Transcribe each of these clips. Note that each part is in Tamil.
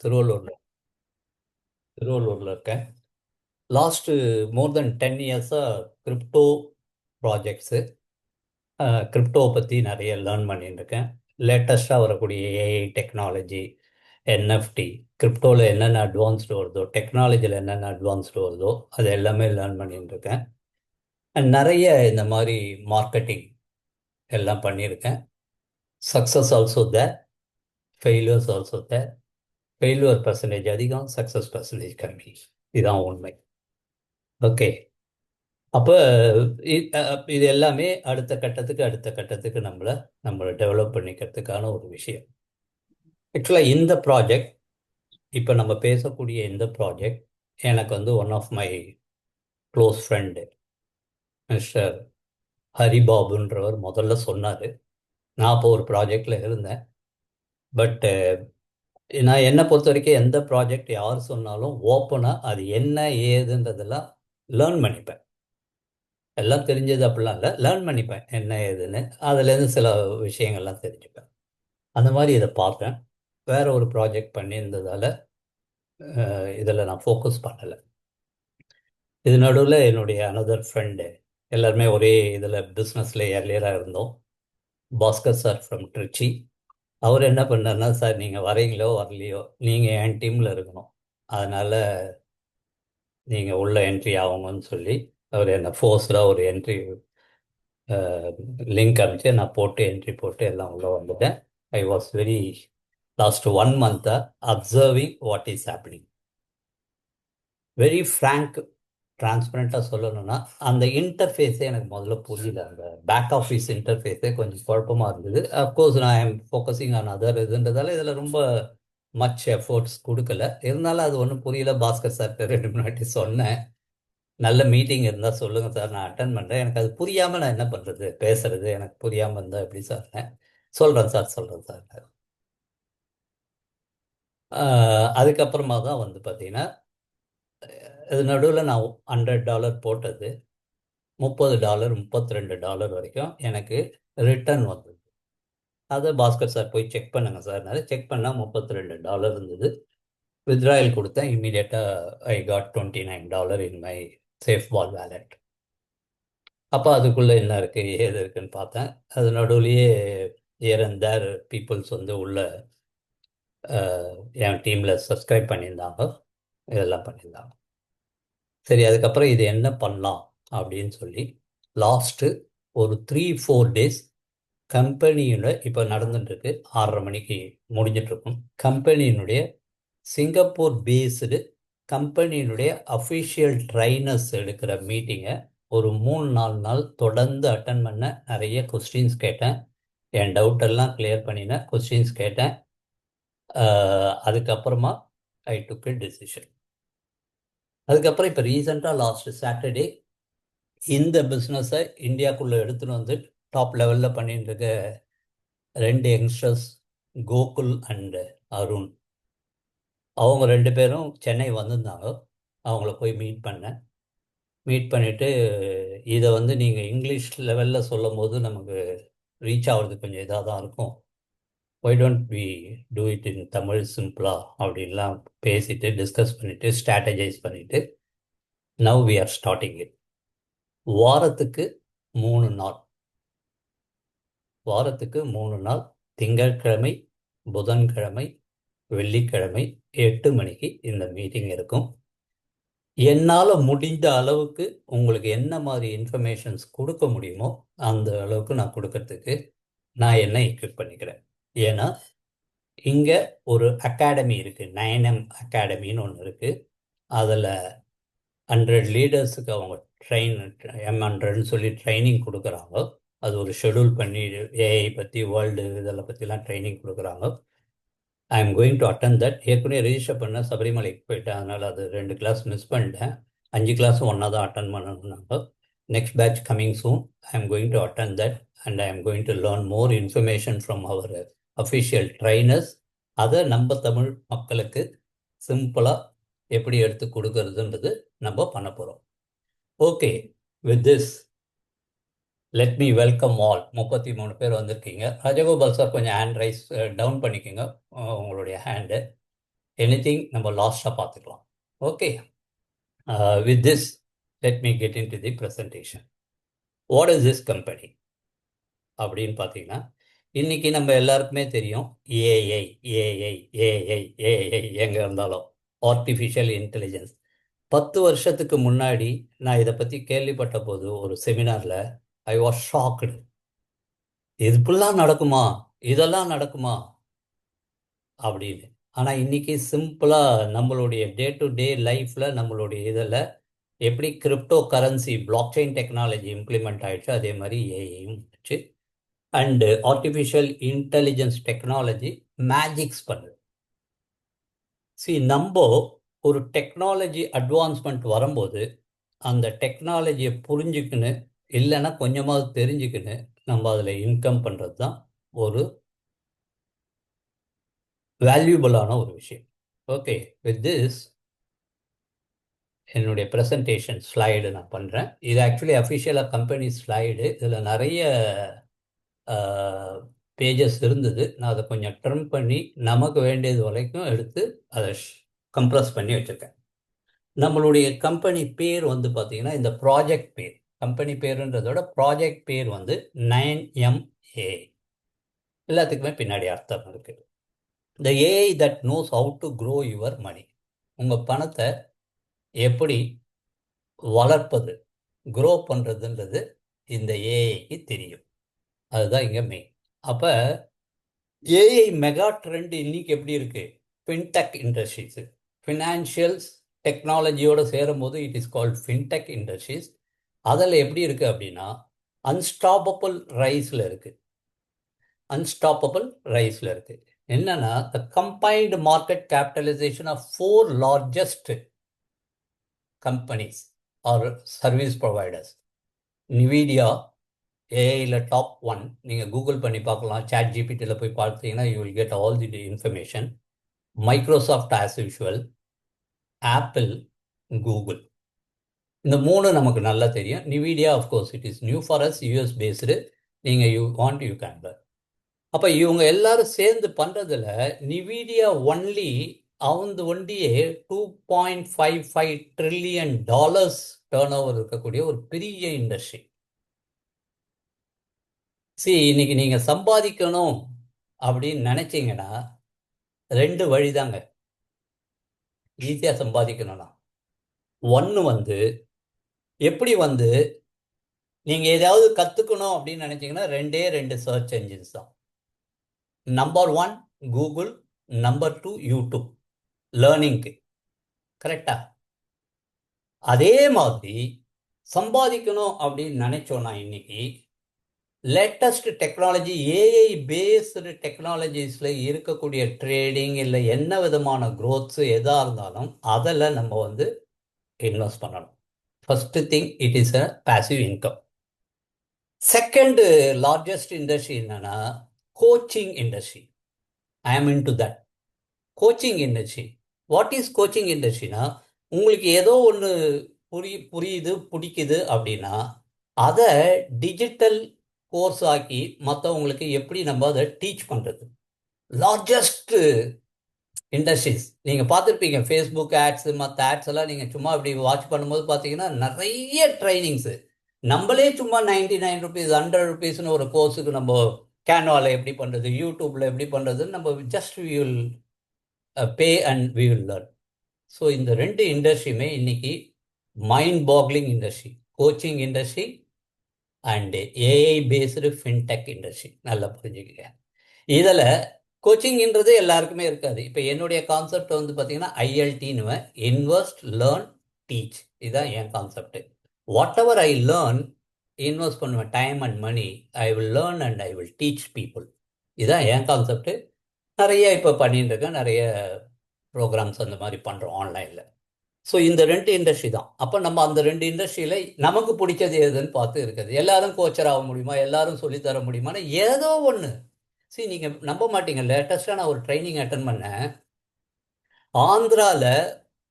திருவள்ளூரில் இருக்கேன். லாஸ்ட்டு மோர் தென் 10 இயர்ஸாக கிரிப்டோ ப்ராஜெக்ட்ஸு, கிரிப்டோவை பற்றி நிறைய லேர்ன் பண்ணிட்டு இருக்கேன். லேட்டஸ்ட்டாக வரக்கூடிய ஏஐ டெக்னாலஜி, என்எஃப்டி, கிரிப்டோவில் என்னென்ன அட்வான்ஸ்டு வருதோ, டெக்னாலஜியில் என்னென்ன அட்வான்ஸ்டு வருதோ அது எல்லாமே லேர்ன் பண்ணிட்டு இருக்கேன். And நிறைய இந்த மாதிரி மார்க்கெட்டிங் எல்லாம் பண்ணியிருக்கேன். சக்ஸஸ் ஆல்சோ தேர், ஃபெயிலியர்ஸ் ஆல்சோ தேர். ஃபெயிலியர் பர்சன்டேஜ் அதிகம், சக்ஸஸ் பர்சன்டேஜ் கம்மி. இதுதான் உண்மை. ஓகே. அப்போ இது எல்லாமே அடுத்த கட்டத்துக்கு நம்மளை டெவலப் பண்ணிக்கிறதுக்கான ஒரு விஷயம். ஆக்சுவலாக இந்த ப்ராஜெக்ட், இப்போ நம்ம பேசக்கூடிய இந்த ப்ராஜெக்ட் எனக்கு வந்து one of my close friend mister ஹரிபாபுன்றவர் முதல்ல சொன்னார். நான் அப்போ ஒரு ப்ராஜெக்டில் இருந்தேன். பட்டு நான் என்னை பொறுத்த வரைக்கும் எந்த ப்ராஜெக்ட் யார் சொன்னாலும் ஓப்பனாக அது என்ன ஏதுன்றதெல்லாம் லேர்ன் பண்ணிப்பேன். எல்லாம் தெரிஞ்சது அப்படிலாம் இல்லை, லேர்ன் பண்ணிப்பேன் என்ன ஏதுன்னு. அதுலேருந்து சில விஷயங்கள்லாம் தெரிஞ்சுப்பேன். அந்த மாதிரி இதை பார்த்தேன். வேற ஒரு ப்ராஜெக்ட் பண்ணியிருந்ததால் இதில் நான் ஃபோக்கஸ் பண்ணலை. இது நடுவில் என்னுடைய அனதர் ஃப்ரெண்டு, எல்லாருமே ஒரே இதில் பிஸ்னஸில் ஏர்லியராக இருந்தோம், பாஸ்கர் சார் ஃப்ரம் ட்ரிச்சி. அவர் என்ன பண்ணார்னா, சார் நீங்கள் வரீங்களோ வரலையோ நீங்கள் என் டீமில் இருக்கணும், அதனால் நீங்கள் உள்ள என்ட்ரி ஆகுங்கன்னு சொல்லி அவர் என்னை ஃபோர்ஸ்டாக ஒரு என்ட்ரி லிங்க் அனுப்பிச்சு நான் போட்டு என்ட்ரி போட்டு எல்லாம் உள்ளே வந்துட்டேன். I was very last 1 month observing what is happening. Very frank, டிரான்ஸ்பரண்ட்டாக சொல்லணும்னா அந்த இன்டர்ஃபேஸே எனக்கு முதல்ல புரியல. அந்த பேக் ஆஃபீஸ் இன்டர்ஃபேஸே கொஞ்சம் குழப்பமாக இருந்தது. அஃப்கோர்ஸ் நான் ஐம் ஃபோக்கஸிங் ஆன் அதர் இதுன்றதால இதில் ரொம்ப மச் எஃபோர்ட்ஸ் கொடுக்கல. இருந்தாலும் அது ஒன்றும் புரியல. பாஸ்கர் சார்கிட்ட 2 முன்னாடி சொன்னேன், நல்ல மீட்டிங் இருந்தால் சொல்லுங்கள் சார், நான் அட்டன் பண்ணுறேன், எனக்கு அது புரியாமல் நான் என்ன பண்ணுறது, பேசுறது எனக்கு புரியாமல் இருந்தால் எப்படி சொன்னேன். சொல்கிறேன் சார். அதுக்கப்புறமா தான் வந்து பார்த்தீங்கன்னா, இது நடுவில் நான் $100 போட்டது $30 $32 வரைக்கும் எனக்கு ரிட்டர்ன் வந்தது. அதை பாஸ்கர் சார் போய் செக் பண்ணுங்க சார், செக் பண்ணால் $32 இருந்தது. வித்ட்ராயல் கொடுத்தேன். இம்மீடியட்டாக I got $29 in my SafePal wallet. அப்போ அதுக்குள்ளே என்ன இருக்குது ஏது இருக்குன்னு பார்த்தேன். அது நடுவுலையே ஹியர் அண்ட் தேர் பீப்புள்ஸ் வந்து உள்ள என் டீமில் சப்ஸ்கிரைப் பண்ணியிருந்தாங்க, இதெல்லாம் பண்ணியிருந்தாங்க. சரி, அதுக்கப்புறம் இது என்ன பண்ணலாம் அப்படின்னு சொல்லி லாஸ்ட்டு ஒரு 3-4 days கம்பெனியோட இப்போ நடந்துட்டுருக்கு. 6:30 மணிக்கு முடிஞ்சிட்ருக்கும். கம்பெனியினுடைய சிங்கப்பூர் பேஸ்டு கம்பெனியினுடைய அஃபிஷியல் ட்ரைனர்ஸ் எடுக்கிற மீட்டிங்கை ஒரு 3-4 நாள் தொடர்ந்து அட்டன் பண்ண. நிறைய கொஸ்டின்ஸ் கேட்டேன், என் டவுட்டெல்லாம் கிளியர் பண்ணினேன், கொஸ்டின்ஸ் கேட்டேன். அதுக்கப்புறமா ஐ டுக் எ டெசிஷன். அதுக்கப்புறம் இப்போ ரீசெண்டாக லாஸ்ட் சாட்டர்டே இந்த பிஸ்னஸை இந்தியாவுக்குள்ளே எடுத்துகிட்டு வந்து டாப் லெவலில் பண்ணிட்டு இருக்க 2 யங்ஸ்டர்ஸ், கோகுல் அண்ட் அருண், அவங்க 2 பேரும் சென்னை வந்திருந்தாங்க. அவங்கள போய் மீட் பண்ணேன். மீட் பண்ணிவிட்டு இதை வந்து நீங்கள் இங்கிலீஷ் லெவலில் சொல்லும் போது நமக்கு ரீச் ஆகிறது கொஞ்சம் இதாக தான் இருக்கும், why don't we do it in Tamil சிம்பிளா அப்படின்லாம் பேசிட்டு டிஸ்கஸ் பண்ணிவிட்டு ஸ்ட்ராட்டஜைஸ் பண்ணிவிட்டு now we are starting it. வாரத்துக்கு 3 நாள், திங்கட்கிழமை, புதன்கிழமை, வெள்ளிக்கிழமை 8 மணிக்கு இந்த மீட்டிங் இருக்கும். என்னால் முடிந்த அளவுக்கு உங்களுக்கு என்ன மாதிரி இன்ஃபர்மேஷன்ஸ் கொடுக்க முடியுமோ அந்த அளவுக்கு நான் கொடுக்கறதுக்கு நான் என்ன எக்யூப் பண்ணிக்கிறேன். ஏன்னா இங்கே ஒரு அகாடமி இருக்குது, 9M அகாடமின்னு ஒன்று இருக்குது. அதில் 100 லீடர்ஸுக்கு அவங்க M100ன்னு சொல்லி ட்ரைனிங் கொடுக்குறாங்க. அது ஒரு ஷெடியூல் பண்ணி ஏஐ பற்றி, வேர்ல்டு இதெல்லாம் பற்றிலாம் ட்ரைனிங் கொடுக்குறாங்க. ஐ am going to attend that. ஏற்கனவே ரெஜிஸ்டர் பண்ண சபரிமலைக்கு போயிட்டேன், அதனால் அது 2 கிளாஸ் மிஸ் பண்ணிட்டேன். 5 கிளாஸும் ஒன்றா தான் அட்டன் பண்ணணும்னாங்க. Next batch coming soon. I am going to attend that and I am going to learn more information from our official trainers. அதை நம்ம தமிழ் மக்களுக்கு சிம்பிளாக எப்படி எடுத்து கொடுக்கறதுன்றது நம்ம பண்ண போகிறோம். Okay, with this let me welcome all. 33 பேர் வந்திருக்கீங்க. ராஜகோபால் சார் கொஞ்சம் ஹேண்ட் ரைஸ் டவுன் பண்ணிக்கோங்க உங்களுடைய ஹேண்டு. எனிதிங் நம்ம லாஸ்ட்டாக பார்த்துக்கலாம். Okay, with this let me get in to the presentation. What is this company அப்படின்னு பார்த்தீங்கன்னா, இன்னைக்கு நம்ம எல்லாருக்குமே தெரியும் ஏஐ ஏஐ ஏஐ ஏஐ எங்கே இருந்தாலும் ஆர்டிஃபிஷியல் இன்டெலிஜென்ஸ். 10 வருஷத்துக்கு முன்னாடி நான் இதை பற்றி கேள்விப்பட்ட போது ஒரு செமினாரில் ஐ வாஸ் ஷாக்டு. இது இப்படிலாம் நடக்குமா, இதெல்லாம் நடக்குமா அப்படின்னு. ஆனால் இன்னைக்கு சிம்பிளாக நம்மளுடைய டே டு டே லைஃப்பில் நம்மளுடைய இதில் எப்படி crypto currency block chain technology implement ஆயிடுச்சு, அதே மாதிரி ஏஐயும் வச்சு and artificial intelligence technology magics பண்ணுது. நம்ம ஒரு டெக்னாலஜி அட்வான்ஸ்மெண்ட் வரும்போது அந்த டெக்னாலஜியை புரிஞ்சுக்கின்னு இல்லைன்னா கொஞ்சமாவது தெரிஞ்சுக்கின்னு நம்ம அதில் இன்கம் பண்ணுறது தான் ஒரு வேல்யூபிளான ஒரு விஷயம். ஓகே, வித் திஸ் என்னுடைய ப்ரெசன்டேஷன் ஸ்லைடு நான் பண்ணுறேன். இது ஆக்சுவலி அஃபிஷியலாக கம்பெனி ஸ்லைடு. இதில் நிறைய பேஜஸ் இருந்தது. நான் அதை கொஞ்சம் ட்ரிம் பண்ணி நமக்கு வேண்டியது வரைக்கும் எடுத்து அதை கம்ப்ரஸ் பண்ணி வச்சுருக்கேன். நம்மளுடைய கம்பெனி பேர் வந்து பார்த்தீங்கன்னா, இந்த ப்ராஜெக்ட் பேர், கம்பெனி பேருன்றதோட ப்ராஜெக்ட் பேர் வந்து 9MA. எல்லாத்துக்குமே பின்னாடி அர்த்தம் இருக்குது. The AI that knows how to grow your money. உங்கள் பணத்தை எப்படி வளர்ப்பது, க்ரோ பண்ணுறதுன்றது இந்த ஏஐக்கு தெரியும். அதுதான் இங்கே மெயின். அப்போ ஏஐ மெகா ட்ரெண்ட் இன்னைக்கு எப்படி இருக்குது? ஃபின்டெக் இண்டஸ்ட்ரீஸு, ஃபினான்ஷியல்ஸ் டெக்னாலஜியோடு சேரும் போது it is called fintech industries. அதில் எப்படி இருக்குது அப்படின்னா, அன்ஸ்டாப்பபிள் ரைஸில் இருக்குது. அன்ஸ்டாப்பபிள் ரைஸில் இருக்குது. என்னன்னா, the combined market capitalisation of 4 largest companies are service providers. Nvidia ஏஐயில் டாப் 1. நீங்கள் கூகுள் பண்ணி பார்க்கலாம், சாட் ஜிபிடியில் போய் பார்த்தீங்கன்னா you will get all the information. Microsoft as usual, Apple, Google. இந்த 3 நமக்கு நல்லா தெரியும். Nvidia of course it is new for us, US based. நீங்கள் you want you can buy. அப்போ இவங்க எல்லாரும் சேர்ந்து பண்ணுறதுல நிவிடியா ஒன்லி ஒண்டியே $2.55 trillion டேர்ன் ஓவர் இருக்கக்கூடிய ஒரு பெரிய இண்டஸ்ட்ரி. இன்னைக்கு நீங்கள் சம்பாதிக்கணும் அப்படின்னு நினச்சிங்கன்னா 2 வழி தாங்க ஈஸியாக சம்பாதிக்கணும்னா. ஒன்று வந்து எப்படி வந்து நீங்கள் ஏதாவது கற்றுக்கணும் அப்படின்னு நினச்சிங்கன்னா 2 சர்ச் என்ஜின்ஸ் தான். நம்பர் 1 கூகுள், நம்பர் 2 யூடியூப் லேர்னிங்க்கு. கரெக்டா? அதே மாதிரி சம்பாதிக்கணும் அப்படின்னு நினைச்சோன்னா இன்னைக்கு லேட்டஸ்ட் டெக்னாலஜி, ஏஐ பேஸ்டு டெக்னாலஜிஸில் இருக்கக்கூடிய ட்ரேடிங் இல்லை என்ன விதமான க்ரோத்ஸு எதாக இருந்தாலும் அதில் நம்ம வந்து இன்வெஸ்ட் பண்ணணும். First thing, it is a passive income. Second largest industry என்னன்னா coaching industry. I am into that. Coaching industry. What is coaching இண்டஸ்ட்ரினா, உங்களுக்கு ஏதோ ஒன்று புரியுது பிடிக்குது அப்படின்னா அதை டிஜிட்டல் கோர்ஸ் ஆக்கி மற்றவங்களுக்கு எப்படி நம்ம அதை டீச் பண்ணுறது. லார்ஜஸ்ட் இண்டஸ்ட்ரீஸ் நீங்கள் பார்த்துருப்பீங்க, ஃபேஸ்புக் ஆட்ஸு மற்ற ஆட்ஸ் எல்லாம் நீங்கள் சும்மா அப்படி வாட்ச் பண்ணும்போது பார்த்தீங்கன்னா நிறைய ட்ரைனிங்ஸு. நம்மளே சும்மா 99 rupees 100 rupeesனு ஒரு கோர்ஸுக்கு நம்ம கேன்வாவில் எப்படி பண்ணுறது, யூடியூப்பில் எப்படி பண்ணுறதுன்னு நம்ம just we will pay and we will learn. So இந்த 2 இண்டஸ்ட்ரியுமே இன்னைக்கு mind boggling industry. Coaching industry and AI based fintech industry. நல்லா புரிஞ்சுக்கங்க. இதில் கோச்சிங்ன்றது எல்லாருக்குமே இருக்காது. இப்போ என்னுடைய கான்செப்ட் வந்து பார்த்தீங்கன்னா ஐஎல்டின்னு, இன்வெஸ்ட் லேர்ன் டீச். இதுதான் என் concept. Whatever I learn, invest பண்ணுவேன் time and money. I will learn and I will teach people. இதுதான் என் கான்செப்ட். நிறைய இப்போ பண்ணிட்டு இருக்கேன், நிறைய ப்ரோக்ராம்ஸ் அந்த மாதிரி பண்ணுறோம் ஆன்லைனில். ஸோ இந்த 2 இண்டஸ்ட்ரி தான். அப்போ நம்ம அந்த 2 இண்டஸ்ட்ரியில் நமக்கு பிடிச்சது எதுன்னு பார்த்து இருக்குது. எல்லாரும் கோச்சர் ஆக முடியுமா, எல்லாரும் சொல்லித்தர முடியுமான்னு ஏதோ ஒன்று. நீங்கள் நம்ப மாட்டீங்க, லேட்டஸ்ட்டாக நான் ஒரு ட்ரைனிங் அட்டன் பண்ணேன். ஆந்திராவில்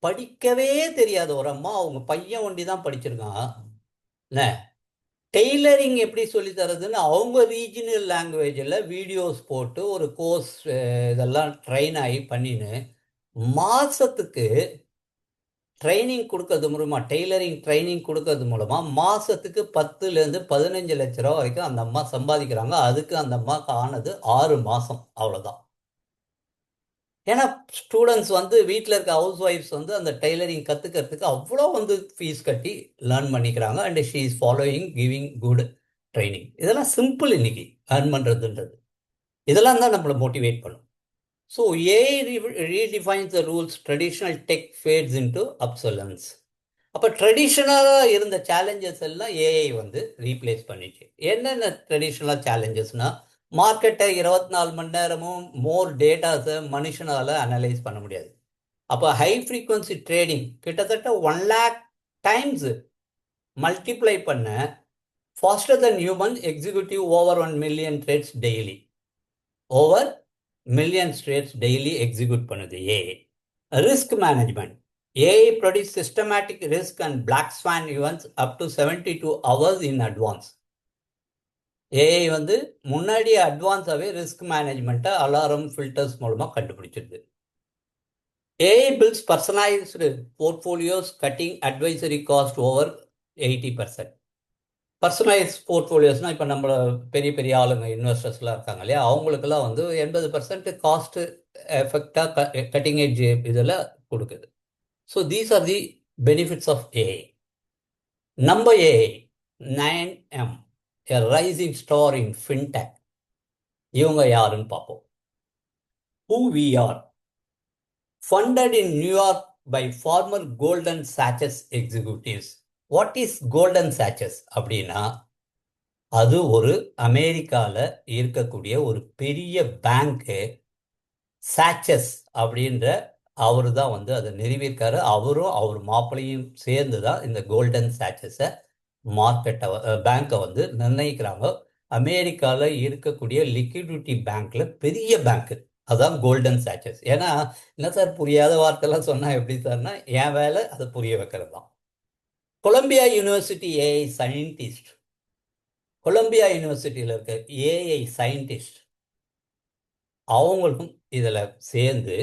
படிக்கவே தெரியாத ஒரு அம்மா, அவங்க பையன் ஒண்டி தான் படிச்சிருக்கான். என்ன டெய்லரிங் எப்படி சொல்லித்தரதுன்னு அவங்க ரீஜனல் லாங்குவேஜில் வீடியோஸ் போட்டு ஒரு கோர்ஸ் இதெல்லாம் ட்ரெயின் ஆகி பண்ணின்னு மாசத்துக்கு ட்ரைனிங் கொடுக்கறது மூலமா, டெய்லரிங் ட்ரைனிங் கொடுக்கறது மூலமா மாசத்துக்கு 10லேருந்து 15 லட்ச ரூபா வரைக்கும் அந்த அம்மா சம்பாதிக்கிறாங்க. அதுக்கு அந்த அம்மாவுக்கு ஆனது 6 மாசம், அவ்வளவுதான். ஏன்னா ஸ்டூடெண்ட்ஸ் வந்து வீட்டில் இருக்க ஹவுஸ் ஒய்ஃப்ஸ் வந்து அந்த டெய்லரிங் கற்றுக்கிறதுக்கு அவ்வளோ வந்து ஃபீஸ் கட்டி லேர்ன் பண்ணிக்கிறாங்க. And she is following giving good training. இதெல்லாம் சிம்பிள் இன்னைக்கு ஏர்ன் பண்ணுறதுன்றது. இதெல்லாம் தான் நம்மளை மோட்டிவேட் பண்ணும். So AI redefines the rules, traditional tech fades into obsolescence. அப்போ ட்ரெடிஷ்னலாக இருந்த சேலஞ்சஸ் எல்லாம் ஏஐ வந்து ரீப்ளேஸ் பண்ணிச்சு. என்னென்ன ட்ரெடிஷ்னலாக சேலஞ்சஸ்னா, மார்க்கெட்டை 24 மணி நேரமும் மோர் டேட்டாஸை மனுஷனால் அனலைஸ் பண்ண முடியாது. அப்போ ஹை ஃப்ரீக்வன்சி ட்ரேடிங் கிட்டத்தட்ட 1 lakh டைம்ஸ் மல்டிப்ளை பண்ண faster than human executive over 1 million trades daily. Over million trades daily execute பண்ணுது AI. Risk management. AI produce systematic risk and black swan events up to 72 hours in advance. AI வந்து முன்னாடி அட்வான்ஸாகவே ரிஸ்க் மேனேஜ்மெண்ட்டை அலாரம் ஃபில்டர்ஸ் மூலமாக கண்டுபிடிச்சிருது. AI builds personalized portfolios, cutting advisory cost over 80%. Personalise போர்ட்ஃபோலியோஸ்னால் இப்போ நம்ம பெரிய பெரிய ஆளுங்க இன்வெஸ்டர்ஸ்லாம் இருக்காங்க இல்லையா, அவங்களுக்கெல்லாம் வந்து 80% காஸ்ட்டு எஃபெக்டாக கட்டிங் எட்ஜ் இதில் கொடுக்குது. So these are the benefits of AI. நம்ம AI 9M, a rising star in fintech. இவங்க யாருன்னு பார்ப்போம். Who we are. Funded in New York by former Goldman Sachs executives. What is Goldman Sachs அப்படின்னா, அது ஒரு அமெரிக்காவில் இருக்கக்கூடிய ஒரு பெரிய பேங்க்கு. சாச்சஸ் அப்படின்ற அவரு தான் வந்து அதை நிறுவியிருக்காரு. அவரும் அவர் மாப்பிள்ளையும் சேர்ந்து தான் இந்த கோல்டன் சாச்சஸை மார்க்கெட்டை பேங்கை வந்து நிர்ணயிக்கிறாங்க. அமெரிக்காவில் இருக்கக்கூடிய லிக்விடிட்டி பேங்க்ல பெரிய பேங்க்கு அதான் கோல்டன் சாச்சஸ். ஏன்னா என்ன சார் புரியாத வார்த்தைலாம் சொன்னால் எப்படி சார்னா, என் வேலை அதை புரிய வைக்கிறது தான். Columbia university AI scientist, Columbia யூனிவர்சிட்டியில் இருக்க ஏஐ சயின்டிஸ்ட் அவங்களுக்கும் இதில் சேர்ந்து,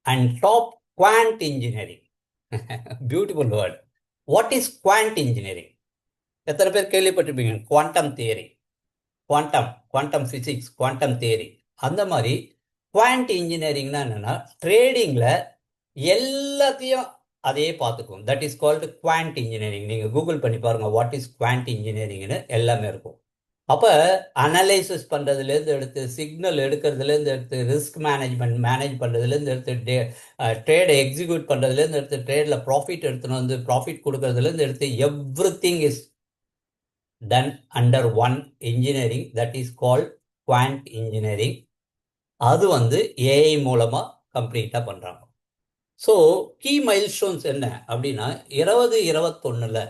and top quant engineering. Beautiful word. What is quant engineering? எத்தனை பேர் கேள்விப்பட்டிருப்பீங்க? Quantum theory, quantum physics, quantum theory. அந்த மாதிரி குவாண்ட் இன்ஜினியரிங்னா என்னென்னா, ட்ரேடிங்கில் எல்லாத்தையும் அதையே பார்த்துக்கும். That is called quant engineering. நீங்கள் கூகுள் பண்ணி பாருங்கள், வாட் இஸ் குவாண்ட் இன்ஜினியரிங்னு எல்லாமே இருக்கும். அப்போ அனலைசிஸ் பண்ணுறதுலேருந்து எடுத்து, சிக்னல் எடுக்கிறதுலேருந்து எடுத்து, ரிஸ்க் மேனேஜ் பண்ணுறதுலேருந்து எடுத்து, ட்ரேடை எக்ஸிக்யூட் பண்ணுறதுலேருந்து எடுத்து, ட்ரேடில் ப்ராஃபிட் எடுத்துன்னு வந்து ப்ராஃபிட் கொடுக்கறதுலேருந்து எடுத்து, every thing is done under one engineering. That is called quant engineering. அது வந்து ஏஐ மூலமாக கம்ப்ளீட்டாக பண்ணுறாங்க. ஸோ கீ மைல்ஸ்டோன்ஸ் என்ன அப்படின்னா, 2021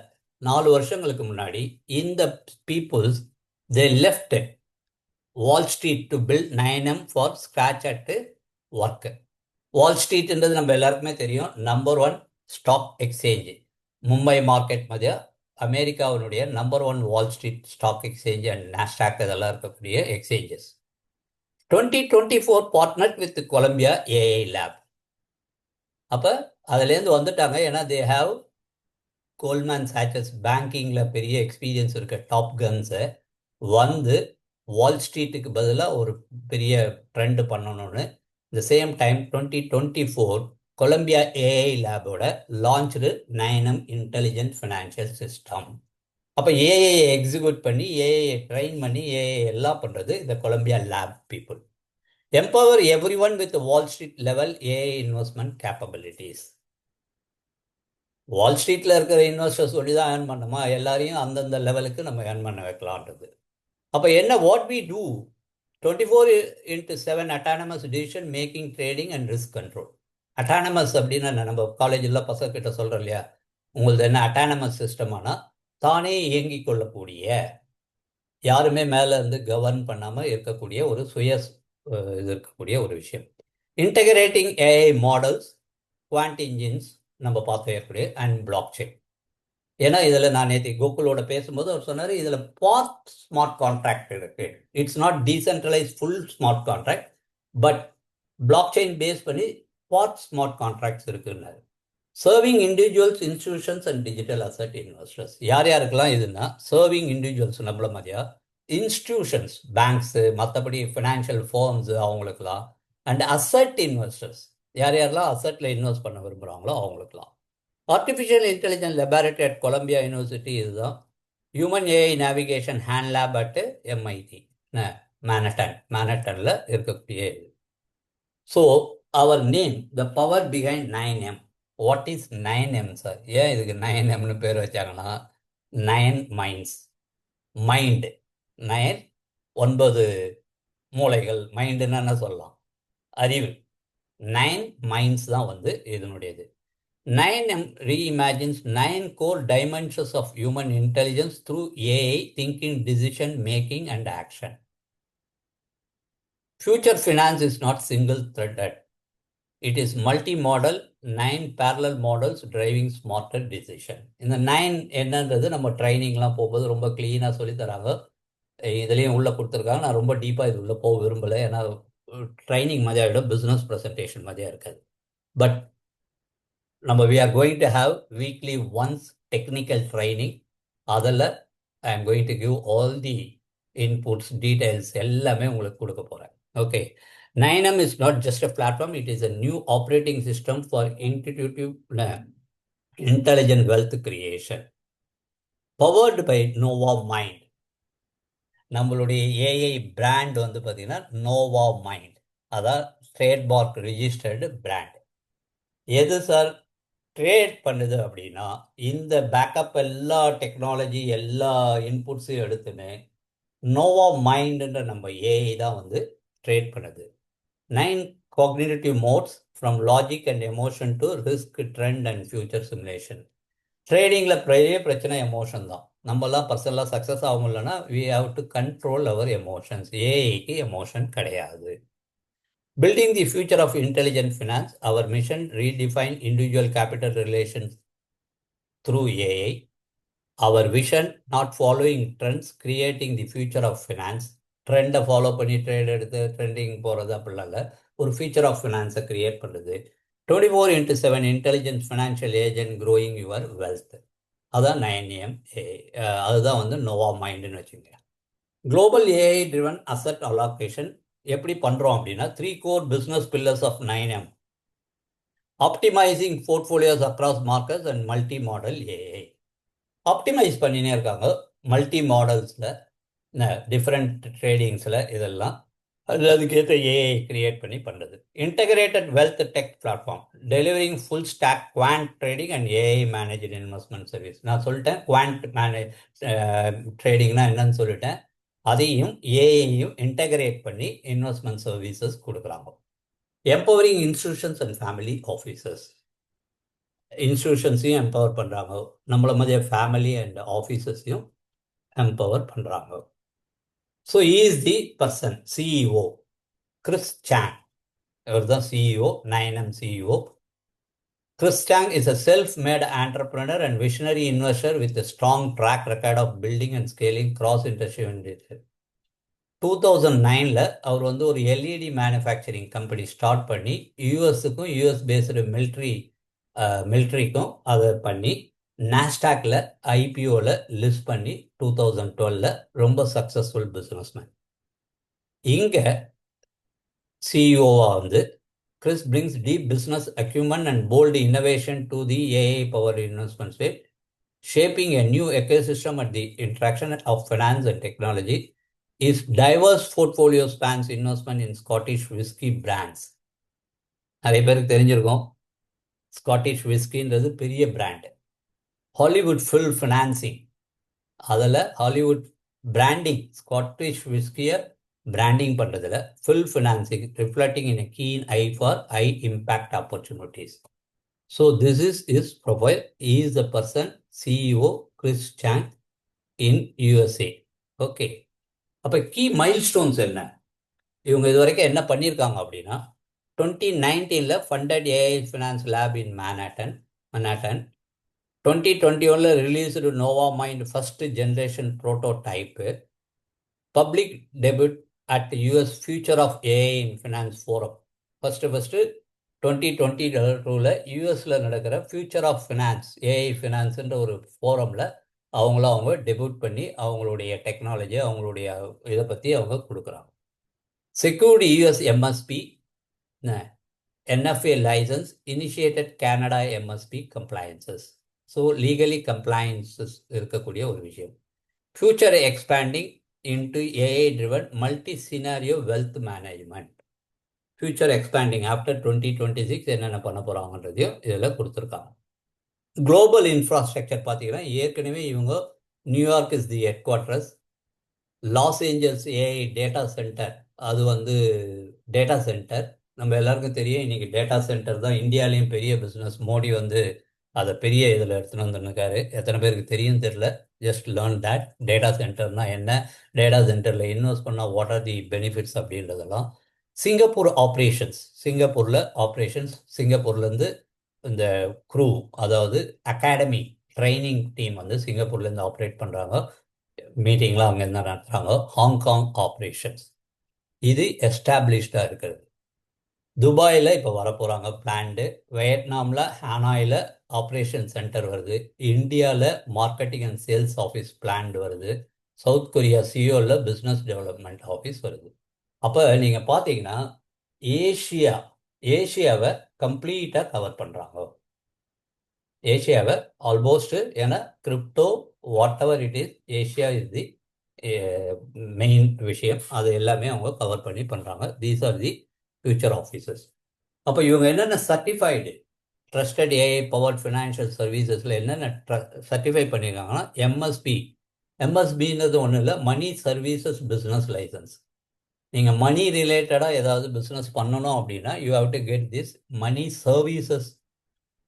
4 வருஷங்களுக்கு முன்னாடி இந்த peoples they left Wall Street to build 9M for scratch at work. Wall ஸ்ட்ரீட்ன்றது நம்ம எல்லாருக்குமே தெரியும், number 1 stock exchange. Mumbai market மதியா அமெரிக்காவினுடைய number 1 Wall Street stock exchange and Nasdaq இதெல்லாம் இருக்கக்கூடிய exchanges. 2024 partner with Columbia AI lab. அப்போ அதுலேருந்து வந்துட்டாங்க. ஏன்னா தே ஹாவ் கோல்ட்மேன் சாச்சஸ் பேங்கிங்கில் பெரிய எக்ஸ்பீரியன்ஸ் இருக்க டாப் கன்ஸை வந்து வால் ஸ்ட்ரீட்டுக்கு பதிலாக ஒரு பெரிய ட்ரெண்டு பண்ணணும்னு. இந்த சேம் டைம் 2024 கொலம்பியா ஏஐ லேபோட launch 9M intelligent financial system. அப்போ ஏஐ எக்ஸிக்யூட் பண்ணி, ஏஐ ட்ரெயின் பண்ணி, ஏஐ எல்லாம் பண்ணுறது இந்த Columbia lab people. Empower everyone with Wall Street level AI investment capabilities. Wall ஸ்ட்ரீட்டில் இருக்கிற இன்வெஸ்டர்ஸ் சொல்லி தான் ஏர்ன் பண்ணுமா, எல்லாரையும் அந்தந்த லெவலுக்கு நம்ம ஏர்ன் பண்ண வைக்கலான்றது. அப்போ என்ன, what we do 24/7 autonomous decision making, trading and risk control. Autonomous அப்படின்னா நம்ம காலேஜில் பசங்க கிட்ட சொல்கிறோம் இல்லையா, உங்களுக்கு என்ன அட்டானமஸ் சிஸ்டமானா தானே இயங்கிக் கொள்ளக்கூடிய, யாருமே மேலே இருந்து கவர்ன் பண்ணாமல் இருக்கக்கூடிய ஒரு இது இருக்கக்கூடிய ஒரு விஷயம். Integrating AI models, quant engines நம்ம பார்த்து ஏற்படைய, அண்ட் பிளாக் செயின். ஏன்னா இதில் நான் நேற்று கோகுலோட பேசும்போது அவர் சொன்னார், இதில் பார்ட் ஸ்மார்ட் கான்ட்ராக்ட் இருக்கு. It's not decentralise full smart contract, but blockchain base பண்ணி வாட் ஸ்மார்ட் கான்ட்ராக்ட்ஸ் இருக்குன்னாரு. Serving individuals, institutions and digital asset investors. யார் யாருக்கெல்லாம் இதுன்னா, சர்விங் இண்டிவிஜுவல்ஸ் நம்மள மாதிரியா, இன்ஸ்டிடியூஷன்ஸ் பேங்க்ஸு, மற்றபடி ஃபினான்ஷியல் ஃபார்ம்ஸு அவங்களுக்குலாம், அண்ட் அசட் இன்வெஸ்டர்ஸ் யார் யாரெல்லாம் அசட்டில் இன்வெஸ்ட் பண்ண விரும்புகிறாங்களோ அவங்களுக்குலாம். Artificial intelligence laboratory at Columbia university இதுதான். Human AI navigation hand lab at MIT மேனட்டனில் இருக்கக்கூடிய இது. So our name the power behind 9M. What is 9M sir? ஏன் இதுக்கு 9Mனு பேர் வச்சாங்கன்னா, 9 மைண்ட்ஸ். மைண்டு 9, 9 மூளைகள். மைண்டுன்னு என்ன சொல்லலாம்? அறிவு. 9 மைண்ட்ஸ் தான் வந்து இதனுடையது. 9M reimagines 9 core dimensions of human intelligence through AI, thinking, decision making, and action. Future finance is not single-threaded. It is multi-model, 9 parallel models driving smarter decision. இந்த 9 என்னன்றது நம்ம ட்ரைனிங்லாம் போகும்போது ரொம்ப கிளீனாக சொல்லி தராங்க. இதுலேயும் உள்ளே கொடுத்துருக்காங்க. நான் ரொம்ப டீப்பாக இது உள்ளே போக விரும்பலை, ஏன்னா ட்ரைனிங் மாதிரியாக விட பிஸ்னஸ் ப்ரெசன்டேஷன் மாதிரியாக இருக்காது. பட் நம்ம we are going to have weekly once technical training. அதில் I am going to give all the inputs, details எல்லாமே உங்களுக்கு கொடுக்க போகிறேன். Okay, 9M is not just a platform, it is a new operating system for intuitive intelligent wealth creation. Powered by Nova Mind. நம்மளுடைய ஏஐ பிராண்ட் வந்து பார்த்தீங்கன்னா நோவா மைண்ட். அதான் ட்ரேட்மார்க் ரிஜிஸ்டர்டு பிராண்ட். எது சார் ட்ரேட் பண்ணுது அப்படின்னா, இந்த பேக்கப் எல்லா டெக்னாலஜி எல்லா இன்புட்ஸையும் எடுத்துன்னு நோவா மைண்டுன்ற நம்ம ஏஐ தான் வந்து ட்ரேட் பண்ணுது. 9 cognitive modes from logic and emotion to risk, trend and future simulation. ட்ரேடிங்கில் பெரிய பிரச்சனை எமோஷன் தான். நம்மலாம் பர்சனலாக சக்ஸஸ் ஆகும் இல்லைன்னா we have to control our emotions. ஏஐக்கு எமோஷன் கிடையாது. Building the future of intelligent finance, our mission redefine individual capital relations through AI. Our vision, not following trends, creating the future of finance. ட்ரெண்டை ஃபாலோ பண்ணி ட்ரேட் எடுத்து ட்ரெண்டிங் போகிறது அப்படிலாம் இல்லை, ஒரு ஃபியூச்சர் ஆஃப் ஃபினான்ஸை கிரியேட் பண்ணுறது. 24/7 intelligent financial agent growing your wealth. அதான் 9M. அதுதான் வந்து நோவா மைண்டுன்னு வச்சுக்கோங்க. Global AI driven asset allocation எப்படி பண்ணுறோம் அப்படின்னா, 3 core business pillars of 9M. Optimising portfolios across markets and multi model AI. Optimise பண்ணினே இருக்காங்க மல்டி மாடல்ஸில், டிஃப்ரெண்ட் ட்ரேடிங்ஸில், இதெல்லாம் அதுக்கேற்ற ஏஐ கிரியேட் பண்ணி பண்ணுறது. Integrated wealth tech platform delivering full stack quant trading and AI managed investment service. நான் சொல்லிட்டேன் குவான்ட் ட்ரேடிங்னா என்னன்னு சொல்லிட்டேன். அதையும் ஏஐயும் இன்டகிரேட் பண்ணி இன்வெஸ்ட்மெண்ட் சர்வீசஸ் கொடுக்குறாங்க. Empowering institutions and family officers. இன்ஸ்டிடியூஷன்ஸையும் எம்பவர் பண்ணுறாங்க, நம்மள மாதிரி ஃபேமிலி அண்ட் ஆஃபீஸர்ஸையும் எம்பவர் பண்ணுறாங்க. So is the person CEO Chris Chang. இவர் தான் CEO, 9M CEO. Chris Chang is a self-made entrepreneur and visionary investor with a strong track record of building and scaling cross-industry industry. 2009 அவர் வந்து ஒரு எல்இடி மேனுஃபேக்சரிங் கம்பெனி ஸ்டார்ட் பண்ணி யூஎஸ்க்கும் யூஎஸ் பேஸ்டு மிலிட்ரிக்கும் அதை பண்ணி நாஸ்டாக்ல ஐபிஓவில் லிஸ்ட் பண்ணி 2012 ரொம்ப சக்ஸஸ்ஃபுல் பிஸ்னஸ்மேன். இங்கே சிஇஓவாக வந்து Chris brings deep business acumen and bold innovation to the AI-powered investment space, shaping a new ecosystem at the interaction of finance and technology. His diverse portfolio spans investment in Scottish whiskey brands. நிறைய பேருக்கு தெரிஞ்சிருக்கும், ஸ்காட்டிஷ் விஸ்கின்றது பெரிய பிராண்டு. ஹாலிவுட் ஃபில் ஃபினான்சிங், அதில் ஹாலிவுட் பிராண்டிங், ஸ்காட்டிஷ் விஸ்கியை பிராண்டிங் பண்ணுறதுல full financing, reflecting in a keen eye for high impact opportunities. So this is his profile. He is the person CEO Chris Chang in USA. Okay, அப்போ கீ மைல்ஸ்டோன்ஸ் என்ன, இவங்க இது வரைக்கும் என்ன பண்ணியிருக்காங்க அப்படின்னா, 2019 funded AI finance lab in மேனட்டன். 2021 released Nova Mind first generation prototype. Public debut at US Future of AI in Finance Forum. First 2022ல் யூஎஸில் நடக்கிற ஃபியூச்சர் ஆஃப் ஃபினான்ஸ், ஏஐ ஃபினான்ஸுன்ற ஒரு ஃபோரமில் அவங்க டெபியூட் பண்ணி அவங்களுடைய டெக்னாலஜி, அவங்களுடைய இதை பற்றி அவங்க கொடுக்குறாங்க. Secured US MSP NFA license initiated Canada MSP compliances. So legally compliances இருக்கக்கூடிய ஒரு விஷயம். Future expanding into AI driven multi scenario wealth management. Future expanding after 2026 என்னென்ன பண்ண போகிறாங்கன்றதையும் இதில் கொடுத்துருக்காங்க. குளோபல் இன்ஃப்ராஸ்ட்ரக்சர் பார்த்தீங்கன்னா ஏற்கனவே இவங்க New York is the headquarters, Los Angeles AI data centre, அது டேட்டா சென்டர் நம்ம எல்லாருக்கும் தெரியும். இன்னைக்கு டேட்டா சென்டர் தான் இந்தியாலேயும் பெரிய பிஸ்னஸ். மோடி அதை பெரிய இதில் எடுத்துன்னு வந்துருக்காரு. எத்தனை பேருக்கு தெரியும் தெரியல. ஜஸ்ட் லேர்ன் தட் டேட்டா சென்டர்னா என்ன, டேட்டா சென்டரில் இன்வெஸ்ட் பண்ணால் வாட் ஆர் தி பெனிஃபிட்ஸ் அப்படின்றதெல்லாம். சிங்கப்பூர் ஆப்ரேஷன்ஸ், சிங்கப்பூர்லேருந்து இந்த க்ரூ, அதாவது அகாடமி ட்ரைனிங் டீம் சிங்கப்பூர்லேருந்து ஆப்ரேட் பண்ணுறாங்க. மீட்டிங்லாம் அங்கே என்ன நடத்துகிறாங்க. ஹாங்காங் ஆப்ரேஷன்ஸ் இது எஸ்டாப்ளிஷ்டாக இருக்கிறது. துபாயில் இப்போ வரப்போகிறாங்க பிளான்டு. வியட்நாமில் ஹானாயில் ஆப்ரேஷன் சென்டர் வருது. இந்தியாவில் marketing and sales office planned வருது. சவுத் கொரியா சியோவில் பிஸ்னஸ் டெவலப்மெண்ட் ஆஃபீஸ் வருது. அப்போ நீங்கள் பார்த்தீங்கன்னா ஏஷியாவை கம்ப்ளீட்டாக கவர் பண்ணுறாங்க. ஏஷியாவை ஆல்மோஸ்ட், ஏன்னா crypto whatever it is, Asia is the main விஷயம். அது எல்லாமே அவங்க கவர் பண்ணி பண்ணுறாங்க. These are the future officers. அப்போ இவங்க என்னென்ன certified trusted AI powered financial சர்வீசஸில் என்னென்ன சர்டிஃபை பண்ணியிருக்காங்கன்னா எம்எஸ்பின்றது ஒன்றும் இல்லை, மணி சர்வீசஸ் பிஸ்னஸ் லைசன்ஸ். நீங்கள் மணி ரிலேட்டடாக ஏதாவது பிஸ்னஸ் பண்ணணும் அப்படின்னா you have to get this money services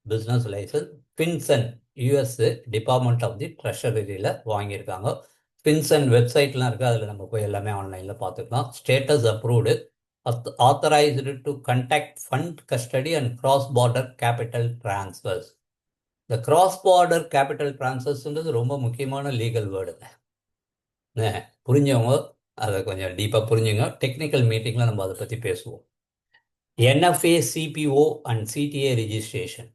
business licence. FinCEN US department of the ட்ரெஷரியில் வாங்கியிருக்காங்க. ஃபின்சன் வெப்சைட்லாம் இருக்குது, அதில் நம்ம போய் எல்லாமே ஆன்லைனில் பார்த்துக்கலாம். Status approved, authorized to conduct fund custody and cross-border capital transfers. இந்த cross-border capital transfersன்றது ரொம்ப முக்கியமான லீகல் வேர்டுங்க. புரிஞ்சவங்க அதை கொஞ்சம் டீப்பாக புரிஞ்சுங்க. டெக்னிக்கல் மீட்டிங்கில் நம்ம அதை பற்றி பேசுவோம். NFA CPO and CTA registration.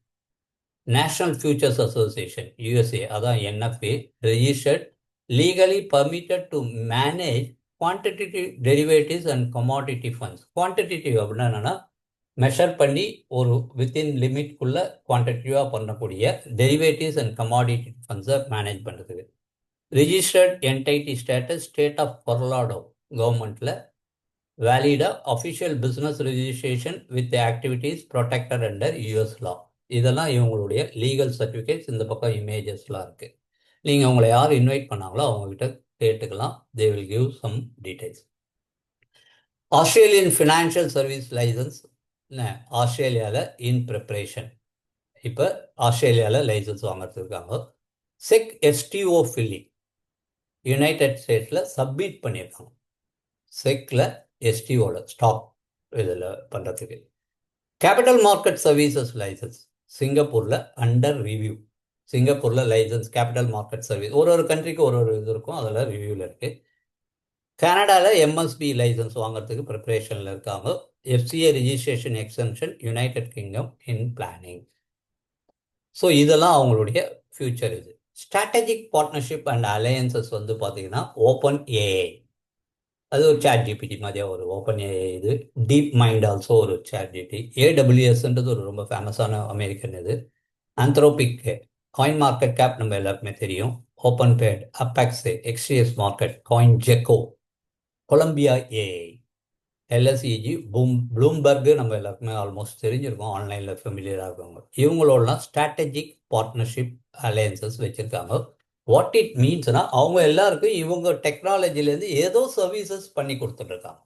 National Futures Association USA, அதான் NFA, registered legally permitted to manage quantitative derivatives and commodity funds. Quantitative அப்படின்னா என்னென்னா மெஷர் பண்ணி ஒரு வித்தின் லிமிட்குள்ளே குவான்டிட்டிவாக பண்ணக்கூடிய டெரிவேட்டிவ்ஸ் அண்ட் கமாடிட்டி ஃபண்ட்ஸை மேனேஜ் பண்ணுறதுக்கு. Registered entity status state of Colorado கவர்மெண்ட்டில் வேலிடாக official business registration with activities protected under US law. இதெல்லாம் இவங்களுடைய லீகல் சர்டிஃபிகேட்ஸ். இந்த பக்கம் இமேஜஸ்லாம் இருக்குது. நீங்கள் அவங்கள யார் இன்வைட் பண்ணாங்களோ அவங்கக்கிட்ட கேட்டுக்கலாம். They will give some details. Australian financial service licence ஆஸ்திரேலியாவில் இன் ப்ரிப்ரேஷன். இப்போ ஆஸ்திரேலியாவில் லைசன்ஸ் வாங்கிறது இருக்காங்க. செக் STO ஃபில்லிங் யுனைடெட் ஸ்டேட்ஸில் சப்மிட் பண்ணியிருக்காங்க. செக்கில் STOவில் ஸ்டாக் இதில் பண்ணுறதுக்கு. கேபிட்டல் மார்க்கெட் சர்வீசஸ் லைசன்ஸ் சிங்கப்பூரில் அண்டர் ரிவ்யூ. சிங்கப்பூரில் லைசன்ஸ் கேபிட்டல் மார்க்கெட் சர்வீஸ் ஒரு கண்ட்ரிக்கு ஒரு இது இருக்கும், அதில் ரிவ்யூவில் இருக்குது. கனடாவில் MSB லைசன்ஸ் வாங்கிறதுக்கு ப்ரிப்ரேஷனில் இருக்காங்க. FCA registration exemption United kingdom இன் பிளானிங். ஸோ இதெல்லாம் அவங்களுடைய ஃபியூச்சர். இது ஸ்ட்ராட்டஜிக் பார்ட்னர்ஷிப் அண்ட் அலையன்சஸ் பார்த்தீங்கன்னா ஓப்பன் ஏஐ, அது ஒரு சேட் ஜிபிடி மாதிரியாக ஒரு ஓப்பன் ஏஐ. இது டீப் மைண்ட் ஆல்சோ ஒரு சேட் ஜிபிடி. AWSன்றது ஒரு ரொம்ப ஃபேமஸான அமெரிக்கன் இது. ஆந்த்ரோபிக், காயின் மார்க்கெட் கேப் நம்ம எல்லாருக்குமே தெரியும். ஓப்பன் பேட், அப்பாக்ஸே, XCS market, CoinGecko, Columbia AI, LSEG, Bloomberg நம்ம எல்லாருக்குமே ஆல்மோஸ்ட் தெரிஞ்சிருக்கோம், ஆன்லைனில் ஃபெமிலியராக இருக்கவங்க. இவங்களோடலாம் ஸ்ட்ராட்டஜிக் பார்ட்னர்ஷிப் அலையன்சஸ் வச்சுருக்காங்க. வாட் இட் மீன்ஸ்னா அவங்க எல்லாருக்கும் இவங்க டெக்னாலஜிலேருந்து ஏதோ சர்வீசஸ் பண்ணி கொடுத்துட்ருக்காங்க.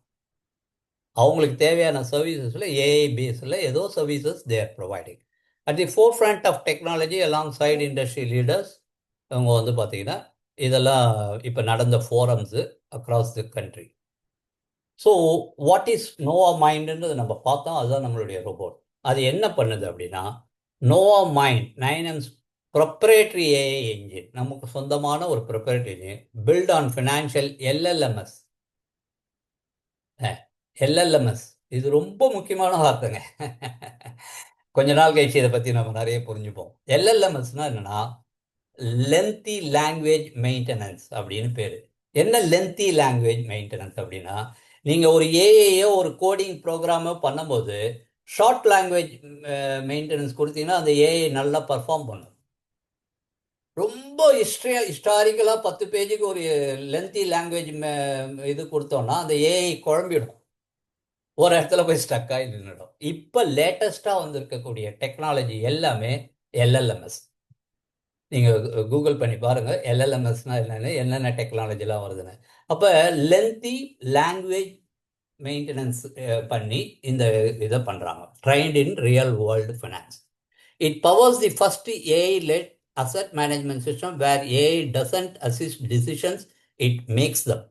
அவங்களுக்கு தேவையான சர்வீசஸில் ஏஐ பேஸில் ஏதோ services they are providing. At the forefront of technology alongside industry leaders. இவங்க பார்த்தீங்கன்னா இதெல்லாம் இப்போ நடந்த forums across the country. So what is Nova மைண்டுன்றது நம்ம பார்த்தோம். அதுதான் நம்மளுடைய ரோபோட். அது என்ன பண்ணுது அப்படின்னா, Nova Mind 9M's proprietary AI engine, நமக்கு சொந்தமான ஒரு proprietary engine built on financial LLMS. இது ரொம்ப முக்கியமான வார்த்தைங்க. கொஞ்ச நாள் கழிச்சு இதை பற்றி நம்ம நிறைய புரிஞ்சுப்போம். எல்எல்எம்எஸ்னா என்னன்னா லென்த்தி லாங்குவேஜ் மெயின்டெனன்ஸ் அப்படின்னு பேர். என்ன லென்த்தி லாங்குவேஜ் மெயின்டெனன்ஸ் அப்படின்னா, நீங்கள் ஒரு ஏஐயோ ஒரு கோடிங் ப்ரோக்ராமோ பண்ணும்போது ஷார்ட் லாங்குவேஜ் மெயின்டெனன்ஸ் கொடுத்தீங்கன்னா அந்த ஏஐ நல்லா பர்ஃபார்ம் பண்ணும். ரொம்ப ஹிஸ்டாரிக்கலாக 10 பேஜுக்கு ஒரு லென்த்தி லாங்குவேஜ் இது கொடுத்தோம்னா அந்த ஏஐ குழம்பிடும், ஒரு இடத்துல போய் ஸ்டக் ஆகி நின்றுடும். இப்போ லேட்டஸ்டாக வந்திருக்கக்கூடிய டெக்னாலஜி எல்லாமே எல்எல்எம்எஸ். நீங்கள் கூகுள் பண்ணி பாருங்கள் எல்எல்எம்எஸ்னால் என்னென்னு, என்னென்ன டெக்னாலஜிலாம் வருதுன்னு. அப்போ லென்த்தி லாங்குவேஜ் மெயின்டெனன்ஸ் பண்ணி இந்த இதை பண்ணுறாங்க. Trained in real world finance. It powers the first AI led asset management system where AI doesn't assist decisions, it makes them.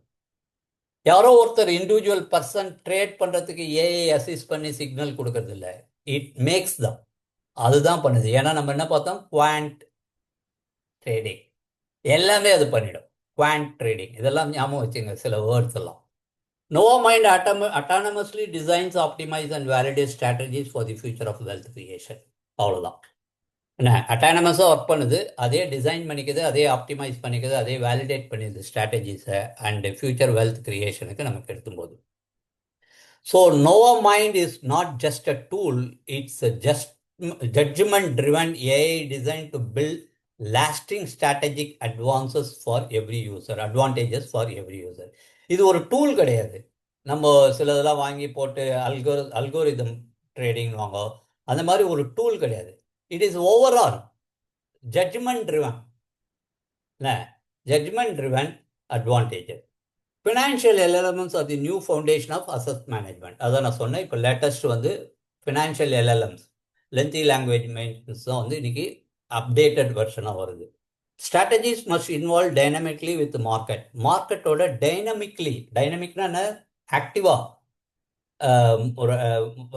யாரோ ஒருத்தர் இண்டிவிஜுவல் பர்சன் ட்ரேட் பண்ணுறதுக்கு ஏஐ அசிஸ்ட் பண்ணி சிக்னல் கொடுக்கறது இல்லை, இட் மேக்ஸ் தம். அதுதான் பண்ணுது. ஏன்னா நம்ம என்ன பார்த்தோம், குவான்ட் ட்ரேடிங் எல்லாமே அது பண்ணிடும். குவான்ட் ட்ரேடிங் இதெல்லாம் ஞாபகம் வச்சுங்க, சில வேர்ட்ஸ் எல்லாம். Nova Mind autonomously designs, optimize and validate strategies for the future of wealth creation. அவ்வளோதான். என்ன அட்டானமஸாக ஒர்க் பண்ணுது, அதே டிசைன் பண்ணிக்குது, அதே ஆப்டிமைஸ் பண்ணிக்குது, அதே வேலிடேட் பண்ணிடுது ஸ்ட்ராட்டஜிஸை அண்ட் ஃபியூச்சர் வெல்த் கிரியேஷனுக்கு நமக்கு எடுக்கும்போது. So Nova mind is not just a tool, it's judgement driven AI design to build lasting strategic advances for every user, advantages for every user. இது ஒரு டூல் கிடையாது. நம்ம சிலதெல்லாம் வாங்கி போட்டு அல்கோரிதம் ட்ரேடிங் வாங்க, அந்த மாதிரி ஒரு டூல் கிடையாது. It is overall judgment driven. Judgment driven advantages. Financial LLMs are the new foundation of asset management. அதான் நான் சொன்னேன். இப்போ லேட்டஸ்ட் வந்து financial LLMs, lengthy language maintenance தான் வந்து இன்னைக்கு அப்டேட்டட் வெர்ஷனாக வருது. Strategies must involve dynamically with market. மார்க்கெட்டோட டைனமிக்னா ஆக்டிவாக ஒரு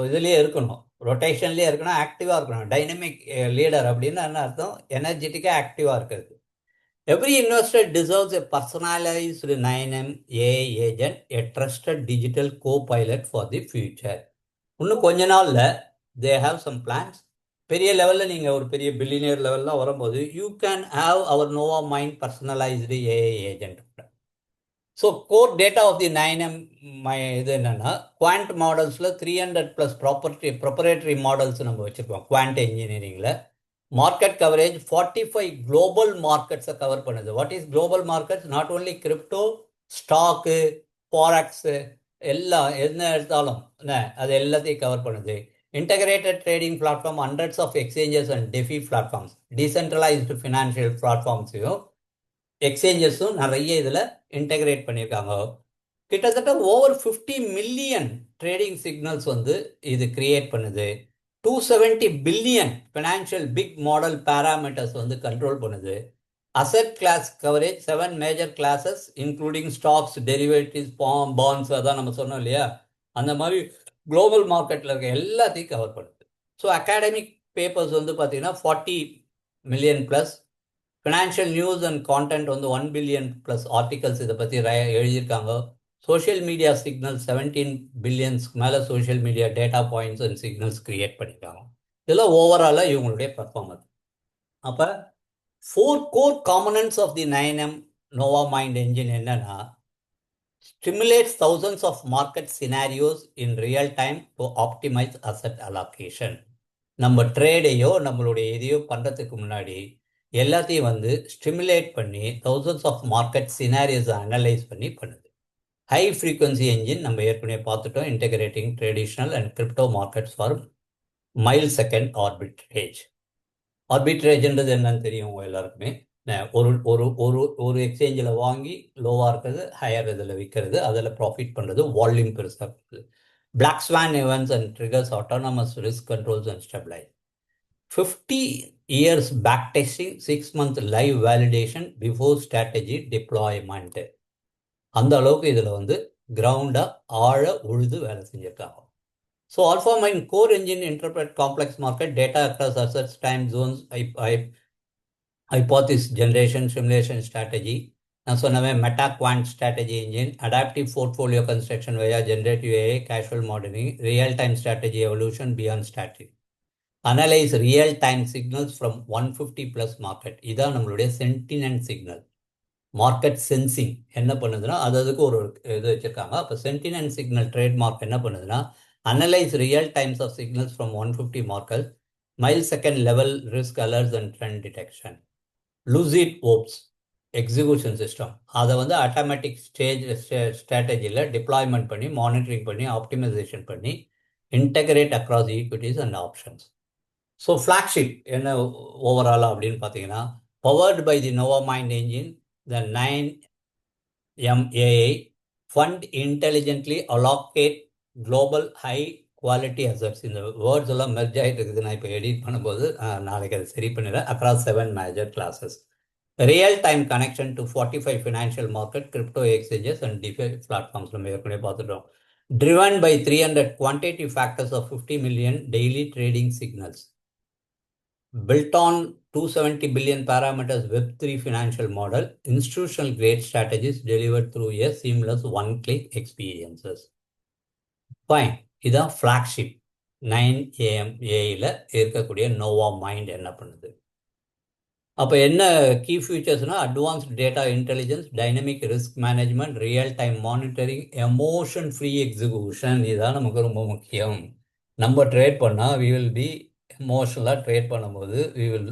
இதுலேயே இருக்கணும், ரொட்டேஷன்லேயே இருக்கணும், ஆக்டிவாக இருக்கணும். டைனமிக் லீடர் அப்படின்னு என்ன அர்த்தம், எனர்ஜெட்டிக்காக ஆக்டிவாக இருக்கிறது. Every investor deserves a personalised 9M AI agent, a trusted digital co pilot for the future. இன்னும் கொஞ்ச நாளில் தே ஹாவ் சம் பிளான்ஸ். பெரிய லெவலில் நீங்கள் ஒரு பெரிய பில்லியனியர் லெவலில் வரும்போது you can have our Nova mind personalised AI agent. So core data of the 9M இது என்னென்னா, குவான்ட் மாடல்ஸில் 300+ ப்ரொப்பரேட்டரி மாடல்ஸ் நம்ம வச்சுருக்கோம். குவான்ட் இன்ஜினியரிங்கில் மார்க்கெட் கவரேஜ் 45 குளோபல் மார்க்கெட்ஸை கவர் பண்ணுது. What is global markets? Not only crypto, stock, forex, எல்லாம் என்ன எடுத்தாலும் அது எல்லாத்தையும் கவர் பண்ணுது. Integrated trading platform, hundreds of exchanges and DeFi platforms, decentralised financial பிளாட்ஃபார்ம்ஸையும் எக்ஸ்சேஞ்சஸும் நிறைய இதில் இன்டகிரேட் பண்ணியிருக்காங்க. கிட்டத்தட்ட ஓவர் 50 மில்லியன் ட்ரேடிங் சிக்னல்ஸ் வந்து இது கிரியேட் பண்ணுது. 270 billion financial big model parameters வந்து கண்ட்ரோல் பண்ணுது. Asset class coverage 7 major classes including stocks, derivatives, bonds, அதான் நம்ம சொன்னோம் இல்லையா, அந்த மாதிரி குளோபல் மார்க்கெட்டில் இருக்க எல்லாத்தையும் கவர் பண்ணுது. ஸோ அகாடமிக் பேப்பர்ஸ் வந்து பார்த்தீங்கன்னா 40 million plus, financial news and content வந்து 1 பில்லியன் ப்ளஸ் ஆர்டிகல்ஸ் இதை பற்றி எழுதியிருக்காங்க. சோஷியல் மீடியா சிக்னல்ஸ் 17 பில்லியன்ஸ்க்கு மேலே social media data points and signals create பண்ணியிருக்காங்க. இதெல்லாம் ஓவராலாக இவங்களுடைய பர்ஃபார்மன்ஸ். அப்போ 4 core components of the 9M Nova mind engine என்னன்னா, stimulates thousands of market scenarios in real time to optimize asset allocation. நம்ம ட்ரேடையோ நம்மளுடைய எதையோ பண்ணுறதுக்கு முன்னாடி எல்லாத்தையும் வந்து ஸ்டிமுலேட் பண்ணி தௌசண்ட்ஸ் ஆஃப் மார்க்கெட் சினாரியோஸை அனலைஸ் பண்ணி பண்ணுது. ஹை ஃப்ரீக்வன்சி என்ஜின் நம்ம ஏற்கனவே பார்த்துட்டோம். Integrating traditional and crypto markets for millisecond arbitrage. ஆர்பிட்ரேஜ்ன்றது என்னன்னு தெரியும் உங்கள் எல்லாருக்குமே. ஒரு ஒரு ஒரு ஒரு எக்ஸ்சேஞ்சில் வாங்கி லோவாக இருக்கிறது ஹையர் இதில் விற்கிறது, அதில் ப்ராஃபிட் பண்ணுறது, வால்யூம் பெருசாக இருக்குது. Black swan events and triggers autonomous risk controls and stabilize. 50 years backtesting, 6-month live validation before strategy deployment. அந்த அளவுக்கு இதில் வந்து கிரவுண்டாக ஆழ உழுது வேலை செஞ்சுருக்காங்க. So alpha mind core engine interpret complex market data across assets, time zones, hypothesis generation, simulation strategy, நான் சொன்னவன் meta quant strategy engine, adaptive portfolio construction via generative AI, casual modelling, real time strategy evolution beyond strategy, analyse real time signals from 150 plus market. இதான் நம்மளுடைய சென்டினன்ட் சிக்னல். மார்க்கெட் சென்சிங் என்ன பண்ணுதுன்னா, அதுக்கு ஒரு இது வச்சுருக்காங்க. அப்போ சென்டினன்ட் சிக்னல் ட்ரேட்மார்க் என்ன பண்ணுதுன்னா, analyse real times of signals from 150 market, millisecond level risk alerts and trend detection. Lucid ops execution system, அதை வந்து ஆட்டோமேட்டிக் ஸ்ட்ராட்டஜியில் டிப்ளாய்மெண்ட் பண்ணி, மானிட்டரிங் பண்ணி, ஆப்டிமைசேஷன் பண்ணி, integrate across equities and options. So flagship என்ன ஓவராலாக அப்படின்னு பார்த்தீங்கன்னா, powered by the Nova mind engine, the 9MAI fund intelligently allocate global high quality assets. இந்த வேர்ட்ஸ் எல்லாம் மெர்ஜ் ஆகிட்டு இருக்குது. நான் இப்போ எடிட் பண்ணும்போது நாளைக்கு அதை சரி பண்ணிடுறேன். Across 7 major classes. Real time connection to 45 financial market, crypto exchanges and DeFi platforms நம்ம ஏற்கனவே பார்த்துட்டோம். Driven by 300 quantitative factors of 50 million daily trading signals. Built on 270 billion parameters Web3 financial model, institutional grade strategies delivered through a seamless one-click experiences. Fine. இதான் flagship 9AMAல இருக்கக்கூடிய நோவா மைண்ட் என்ன பண்ணுது. அப்போ என்ன கீ ஃபியூச்சர்ஸ்னா, advanced data intelligence, dynamic risk management, real time monitoring, emotion free execution. இதுதான் நமக்கு ரொம்ப முக்கியம். நம்ம ட்ரேட் பண்ணால் we will be எமோஷனலாக ட்ரேட் பண்ணும்போது we will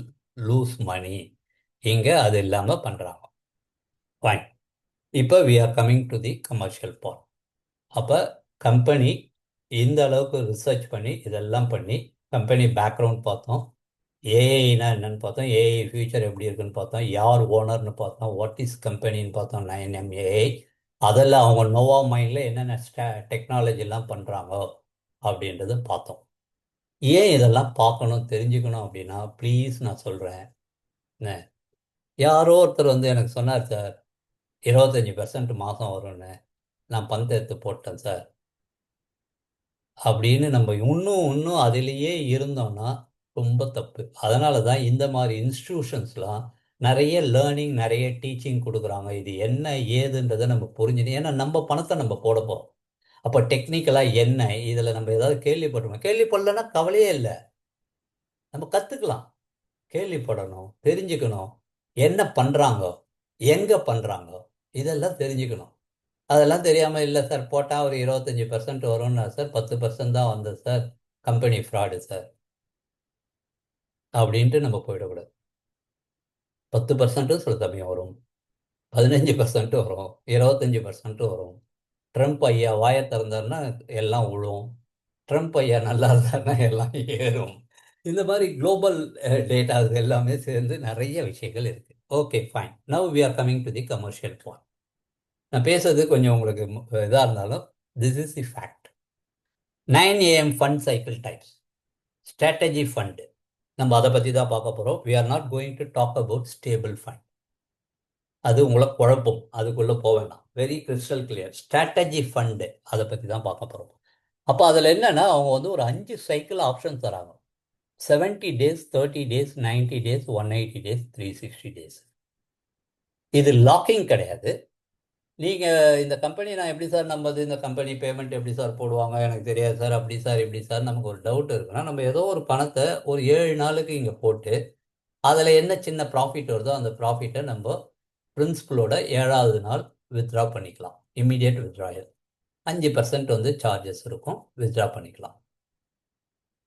lose money. இங்கே அது இல்லாமல் பண்ணுறாங்க. ஃபைன். இப்போ we are coming to the commercial part. அப்போ கம்பெனி இந்த அளவுக்கு ரிசர்ச் பண்ணி இதெல்லாம் பண்ணி கம்பெனி பேக்ரவுண்ட் பார்த்தோம், ஏஐனா என்னன்னு பார்த்தோம், ஏஐ ஃபியூச்சர் எப்படி இருக்குன்னு பார்த்தோம், யார் ஓனர்னு பார்த்தோம், வாட் இஸ் கம்பெனின்னு பார்த்தோம், 9MAI. அதெல்லாம் அவங்க நோவா மைண்டில் என்னென்ன டெக்னாலஜிலாம் பண்ணுறாங்க அப்படின்றது பார்த்தோம். ஏன் இதெல்லாம் பார்க்கணும் தெரிஞ்சுக்கணும் அப்படின்னா, ப்ளீஸ் நான் சொல்கிறேன், யாரோ ஒருத்தர் வந்து எனக்கு சொன்னார் சார் 25% மாதம் வரும்னு, நான் பணத்தை எடுத்து போட்டேன் சார் அப்படின்னு நம்ம இன்னும் அதிலேயே இருந்தோம்னா ரொம்ப தப்பு. அதனால தான் இந்த மாதிரி இன்ஸ்டிடியூஷன்ஸ்லாம் நிறைய லேர்னிங், நிறைய டீச்சிங் கொடுக்குறாங்க. இது என்ன ஏதுன்றதை நம்ம புரிஞ்சுக்கணும். ஏன்னா நம்ம பணத்தை நம்ம போட போகிறோம். அப்போ டெக்னிக்கலாக என்ன, இதில் நம்ம ஏதாவது கேள்விப்பட்டோம், கேள்விப்படலைன்னா கவலையே இல்லை, நம்ம கற்றுக்கலாம். கேள்விப்படணும், தெரிஞ்சுக்கணும், என்ன பண்ணுறாங்க, எங்கே பண்ணுறாங்க, இதெல்லாம் தெரிஞ்சுக்கணும். அதெல்லாம் தெரியாமல் இல்லை சார் போட்டால் ஒரு 25% வரும்னா சார் 10% தான் வந்தது சார், கம்பெனி ஃப்ராடு சார் அப்படின்ட்டு நம்ம போயிடக்கூடாது. 10% சில சமயம் வரும், 15% வரும், 25% வரும். ட்ரம்ப் ஐயா வாயை திறந்தாருன்னா எல்லாம் விழும், ட்ரம்ப் ஐயா நல்லா இருந்தாருன்னா எல்லாம் ஏறும். இந்த மாதிரி குளோபல் டேட்டாஸ் எல்லாமே சேர்ந்து நிறைய விஷயங்கள் இருக்குது. Okay fine. Now we are coming to the commercial point. நான் பேசுறது கொஞ்சம் உங்களுக்கு இதாக இருந்தாலும் this is the fact. 9AM fund cycle types. Strategy fund நம்ம அதை பற்றி தான் பார்க்க போகிறோம். We are not going to talk about stable fund. அது உங்களை குழப்பம், அதுக்குள்ளே போக வேண்டாம். Very crystal clear. Strategy fund அதை பற்றி தான் பார்க்க போகிறோம். அப்போ அதில் என்னென்னா, அவங்க வந்து ஒரு 5 சைக்கிள் ஆப்ஷன் தராங்க. 70 days, 30 days, 90 days, 180 days, 360 days. இது லாக்கிங் கிடையாது. நீங்கள் இந்த கம்பெனி நான் எப்படி சார் நம்பது, இந்த கம்பெனி பேமெண்ட் எப்படி சார் போடுவாங்க எனக்கு தெரியாது சார், அப்படி சார் இப்படி சார் நமக்கு ஒரு டவுட் இருக்குன்னா, நம்ம ஏதோ ஒரு பணத்தை ஒரு 7 நாளுக்கு இங்கே போட்டு அதில் என்ன சின்ன ப்ராஃபிட் வருதோ அந்த ப்ராஃபிட்டை நம்ம பிரின்சிபலோட 7வது நாள் வித்ட்ரா பண்ணிக்கலாம். Immediate withdrawal. 5% வந்து சார்ஜஸ் இருக்கும், வித்ட்ரா பண்ணிக்கலாம்.